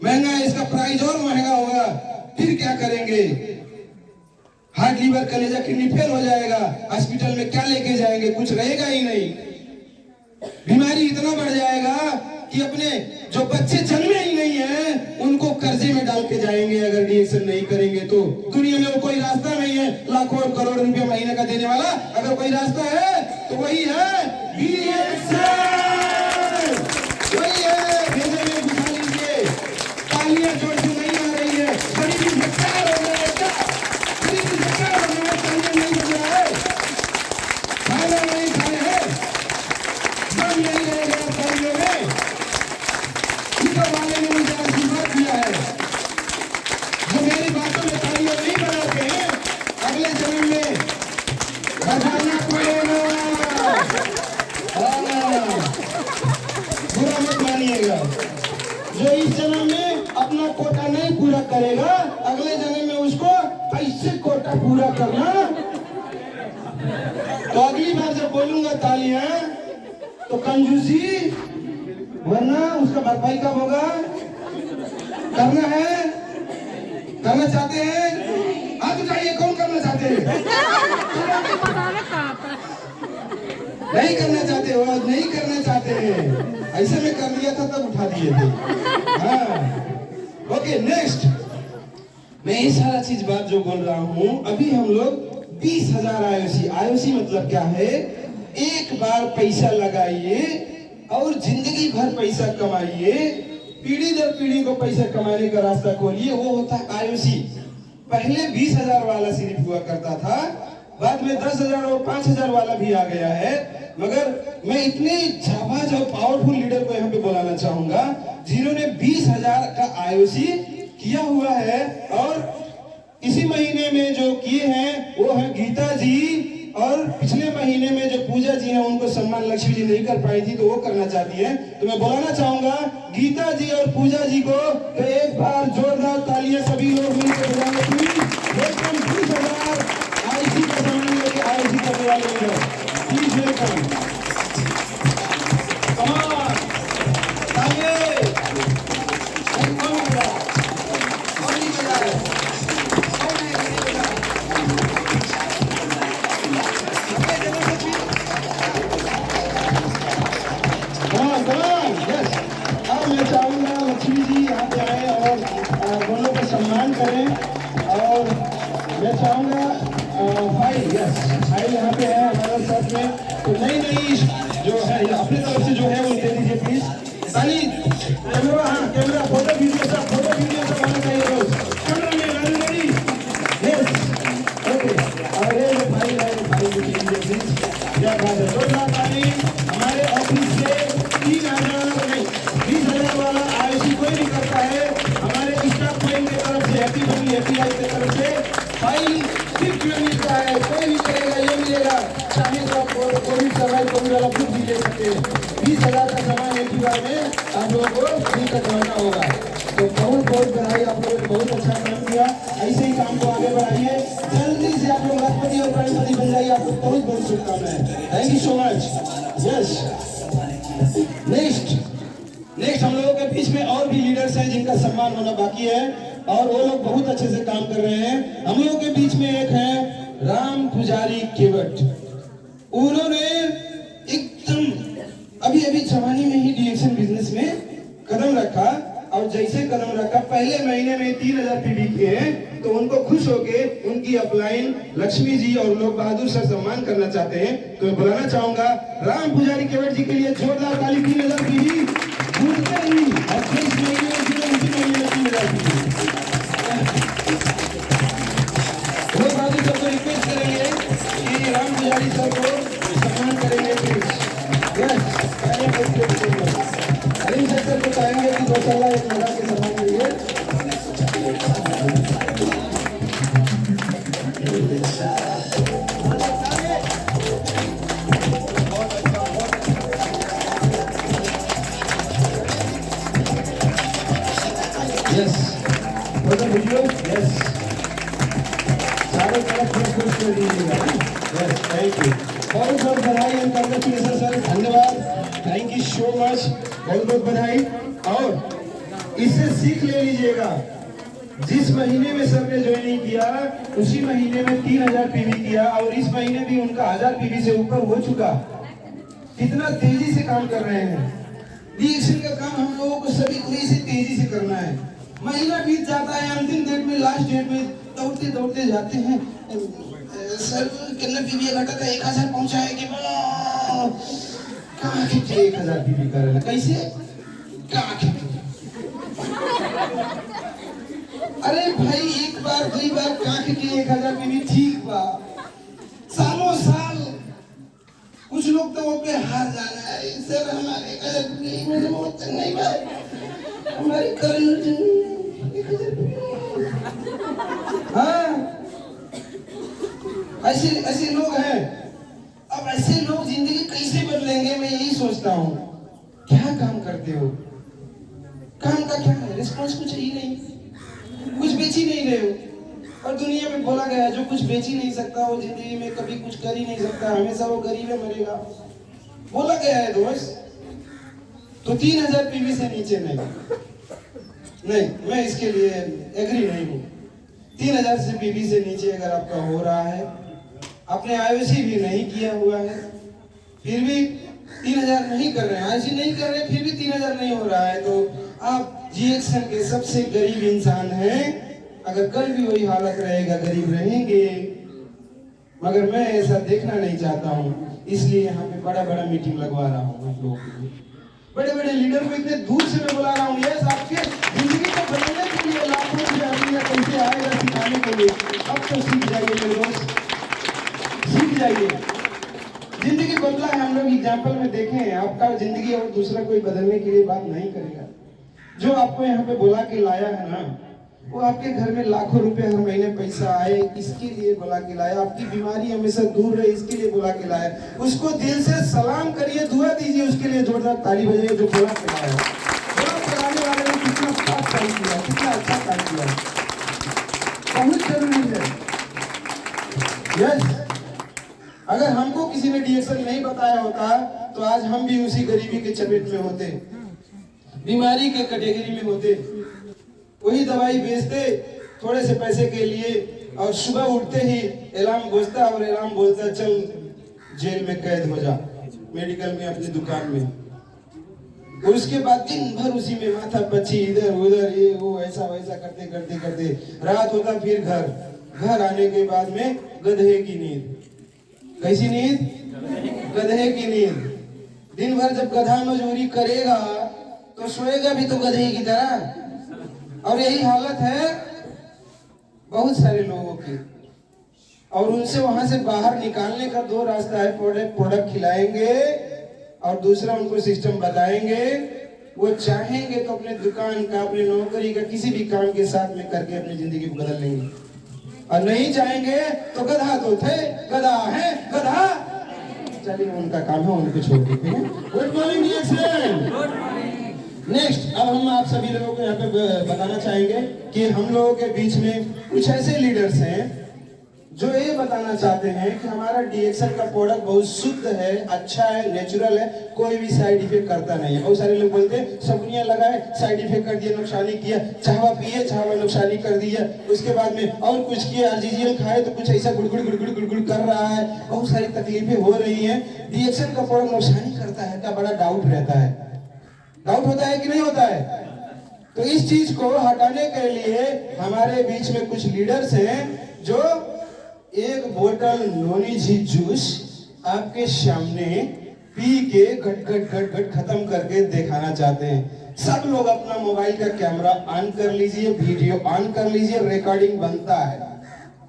महंगा है, इसका प्राइस और महंगा होगा, फिर क्या करेंगे? हार्ट, लीवर, कलेजा, किडनी फेल हो जाएगा, हॉस्पिटल में क्या लेके जाएंगे? कुछ रहेगा ही नहीं। बीमारी इतना बढ़ जाएगा कि अपने जो बच्चे जन्मे ही नहीं है उनको कर्जे में डाल के जाएंगे अगर डीएक्शन नहीं करेंगे तो। दुनिया में वो कोई रास्ता नहीं है लाखों और करोड़ रुपया महीने का देने वाला। अगर कोई रास्ता है तो वही है डीएक्शन, वही है। भेजे में घुसा लीजिए, तालियां जोड़ के नहीं आ रही है, गरीबी सरकार हो रहा है, गरीबी सरकार हो रहा है, तालियां नहीं बज रहा है, खाना नहीं खाए हैं, दम नहीं रहेगा तालियों में। ऊपर वाले ने मुझे आशीर्वाद दिया है, जो मेरी बातों में तालियां नहीं बनाते हैं अगले जन्म में बजाना पड़ेगा। बुरा मत मानिएगा, जो इस जन्म में अपना कोटा नहीं पूरा करेगा अगले जन्म में उसको ऐसे कोटा पूरा करना। तो अगली बार जब बोलूंगा तालियां तो कंजूसी, वरना उसका भरपाई कब होगा? करना है, करना चाहते हैं? हाथ उठाइए, कौन करना चाहते हैं? नहीं करना चाहते हो, नहीं करना चाहते हैं। ऐसे में कर दिया था तब उठा दिए थे। हाँ, ओके, नेक्स्ट। मैं ये सारा चीज बात जो बोल रहा हूँ, अभी हम लोग 20,000 आईओसी, आईओसी मतलब क्या है? एक बार पैसा लगाइए और जिंदगी भर पैसा कमाइए, पीढ़ी दर पीढ़ी को पैसा कमाने का रास्ता खोलिए, वो होता है आईओसी। पहले 20,000 वाला सिर्फ हुआ करता था, बाद में 10,000 और 5,000 वाला भी आ गया है। मगर मैं इतने जाबाज और पावरफुल लीडर को यहाँ पे बुलाना चाहूंगा जिन्होंने 20,000 का आईओसी किया हुआ है, और इसी महीने में जो किए हैं वो है गीता जी, और पिछले महीने में जो पूजा जी हैं उनको सम्मान लक्ष्मी जी नहीं कर पाई थी तो वो करना चाहती हैं। तो मैं बुलाना चाहूंगा गीता जी और पूजा जी को, तो एक बार जोरदार तालियां सभी लोग मिलकर बजाएंगे प्लीज। वेलकम 20,000 आईसी का सम्मान लेके आईसी करने वाले लीडर, प्लीज वेलकम। कमाल, तालियां, मैं चाहूंगा लक्ष्मी जी यहाँ पे आए और दोनों को सम्मान करें। और मैं चाहूंगा भाई, यस भाई यहाँ पे है हमारे साथ में, तो नई नई जो है अपनी तरफ से जो है वो दे दीजिए प्लीज। ताली, कैमरा, हाँ कैमरा, फोटो वीडियो सब आना चाहिए रोज। कैमरा में रेडी, यस ओके। और ये भाई को दीजिए प्लीज। क्या बात है, जोरदार ताली। हमारे ऑफिस से 3,000 नहीं 20,000 वाला आईसी कोई नहीं करता है। हमारे स्टाफ फाइल की तरफ से, हैप्पी फैमिली हैप्पी लाइफ की तरफ से फाइल सिर्फ में मिलता है, कोई नहीं करेगा, ये मिलेगा। चाहे तो आप कोविड सर्वाइव कोविड वाला खुद भी ले सकते हैं। 20,000 का सामान एक ही बार में आप लोगों को फ्री कटवाना होगा। तो बहुत बहुत बधाई, आप लोगों ने बहुत अच्छा काम किया। ऐसे ही काम को आगे बढ़ाइए, जल्दी से आप लोग राष्ट्रपति और राष्ट्रपति बन जाइए। आपको बहुत बहुत शुभकामनाएं। Thank you so much. Yes, next हम लोगों के बीच में और भी लीडर्स हैं जिनका सम्मान होना बाकी है, और वो लोग बहुत अच्छे से काम कर रहे हैं। हम लोगों के बीच में एक है राम पुजारी केवट। उन्होंने एकदम अभी जवानी में ही डीएक्शन बिजनेस में कदम रखा, और जैसे कदम रखा पहले महीने में 3,000 पीवी किए हैं। तो उनको खुश होके उनकी अपलाइन लक्ष्मी जी और लोग बहादुर सर सम्मान करना चाहते हैं। तो मैं बुलाना चाहूंगा राम पुजारी केवट जी के लिए जोरदार ताली। 3,000 पीवी घूमते ही 28 महीने में 3,000 पीवी। वो बहादुर सर को रिक्वेस्ट करेंगे कि राम पुजारी सर को सम्मान करेंगे प्लीज। यस, माशाल्लाह एक लगा के सम्मान लीजिए। Yes for the video yes सारे तरफ खुश कर दीजिएगा। यस थैंक यू, बहुत बहुत बधाई एंड कांग्रेचुलेशन सर, धन्यवाद, थैंक यू सो मच, बहुत बहुत बधाई। और इससे सीख ले लीजिएगा, जिस महीने में सर ने ज्वाइनिंग किया उसी महीने में 3000 पीवी किया और इस महीने भी उनका 1000 पीवी से ऊपर हो चुका। कितना तेजी से काम कर रहे हैं। डीएक्शन का काम हम लोगों को सभी को इसे तेजी से करना है। महीना बीत जाता है, अंतिम डेट में लास्ट डेट में दौड़ते दौड़ते जाते हैं, सर कितना पीवी घटा था 1000 पहुंचा है कि कहाँ खींचे 1000 पीवी कर रहे कैसे कहाँ खींचे। अरे भाई एक बार 2 बार कहाँ खींचे 1000 पीवी ठीक बा, सालों साल कुछ लोग तो वो पे हार जाना है, सर हमारे नहीं भाई हमारी करंट हाँ ऐसे ऐसे लोग हैं। अब ऐसे लोग जिंदगी कैसे बदलेंगे, मैं यही सोचता हूँ। क्या काम करते हो, काम का क्या है, रिस्पॉन्स कुछ ही नहीं, कुछ बेच ही नहीं रहे हो। और दुनिया में बोला गया है जो कुछ बेच ही नहीं सकता वो जिंदगी में कभी कुछ कर ही नहीं सकता, हमेशा वो गरीब में मरेगा, बोला गया है दोस्त। तो 3000 पीवी से नीचे नहीं, मैं इसके लिए एग्री नहीं हूँ। 3000 से पीवी से नीचे अगर आपका हो रहा है, आपने आईओसी भी नहीं किया हुआ है, फिर भी 3000 नहीं कर रहे हैं, आईओसी नहीं कर रहे फिर भी 3000 नहीं हो रहा है, तो आप जीएक्शन के सबसे गरीब इंसान हैं। अगर कल भी वही हालत रहेगा गरीब रहेंगे, मगर मैं ऐसा देखना नहीं चाहता हूँ, इसलिए यहाँ पे बड़ा बड़ा मीटिंग लगवा रहा हूँ आप लोगों के लिए। बड़े बड़े लीडर को इतने दूर से मैं बुला रहा हूँ, यस आपके जिंदगी को बदलने के लिए लाखों रुपया कैसे आएगा सिखाने के लिए। अब तो सीख जाइए मेरे दोस्त, सीख जाइए। जिंदगी बदला है, हम लोग एग्जाम्पल में देखे हैं। आपका जिंदगी और दूसरा कोई बदलने के लिए बात नहीं करेगा। जो आपको यहाँ पे बुला के लाया है ना, वो आपके घर में लाखों रुपए हर महीने पैसा आए इसके लिए बुला के लाया, आपकी बीमारी हमेशा दूर रहे इसके लिए बुला के लाया। उसको दिल से सलाम करिए, दुआ दीजिए उसके लिए, जोरदार ताली बजाइए जो बुला के लाया। बुला के लाने वाले ने कितना खास काम किया, कितना अच्छा काम किया, बहुत जरूरी है। यस, अगर हमको किसी ने डीएक्शन नहीं बताया होता तो आज हम भी उसी गरीबी के चपेट में होते, बीमारी के कैटेगरी में होते, वही दवाई बेचते थोड़े से पैसे के लिए, और सुबह उठते ही अलार्म बजता और अलार्म बोलता चल जेल में कैद हो जा, मेडिकल में अपनी दुकान में। और उसके बाद दिन भर उसी में माथा पच्ची, इधर उधर ये वो ऐसा वैसा करते करते करते रात होता, फिर घर आने के बाद में गधे की नींद। कैसी नींद? गधे की नींद। दिन भर जब गधा मजदूरी करेगा तो सोएगा भी तो गधे की तरह। और यही हालत है बहुत सारे लोगों की। और उनसे वहां से बाहर निकालने का 2 रास्ता है, प्रोडक्ट खिलाएंगे और दूसरा उनको सिस्टम बताएंगे। वो चाहेंगे तो अपने दुकान का, अपने नौकरी का, किसी भी काम के साथ में करके अपनी जिंदगी को बदल लेंगे, और नहीं चाहेंगे तो गधा तो थे, गधा है गधा, चलिए उनका काम है, उनको छोड़ देते हैं। Good morning डीएक्शन। नेक्स्ट, अब हम आप सभी लोगों को यहाँ पे बताना चाहेंगे कि हम लोगों के बीच में कुछ ऐसे लीडर्स हैं जो ये बताना चाहते हैं कि हमारा डीएक्शन का प्रोडक्ट बहुत शुद्ध है, अच्छा है, नेचुरल है, कोई भी साइड इफेक्ट करता नहीं है। बहुत सारे लोग बोलते हैं सबुनिया लगाए साइड इफेक्ट कर दिया, नुकसानी किया, चाहवा पिए चाहवा नुकसानी कर दिया, उसके बाद में और कुछ किया, आरजीजीएल खाए तो कुछ ऐसा गुड़गुड़ गुड़गुड़ गुड़गुड़ कर रहा है, बहुत सारी तकलीफें हो रही हैं। डीएक्शन का प्रोडक्ट नुकसानी करता है क्या? बड़ा डाउट रहता है। डाउट होता है कि नहीं होता है? तो इस चीज को हटाने के लिए हमारे बीच में कुछ लीडर्स हैं जो एक बोतल नोनी जी जूस आपके सामने पी के घट घट घट घट खत्म करके दिखाना चाहते हैं। सब लोग अपना मोबाइल का कैमरा ऑन कर लीजिए, वीडियो ऑन कर लीजिए, रिकॉर्डिंग बनता है।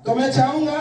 तो मैं चाहूंगा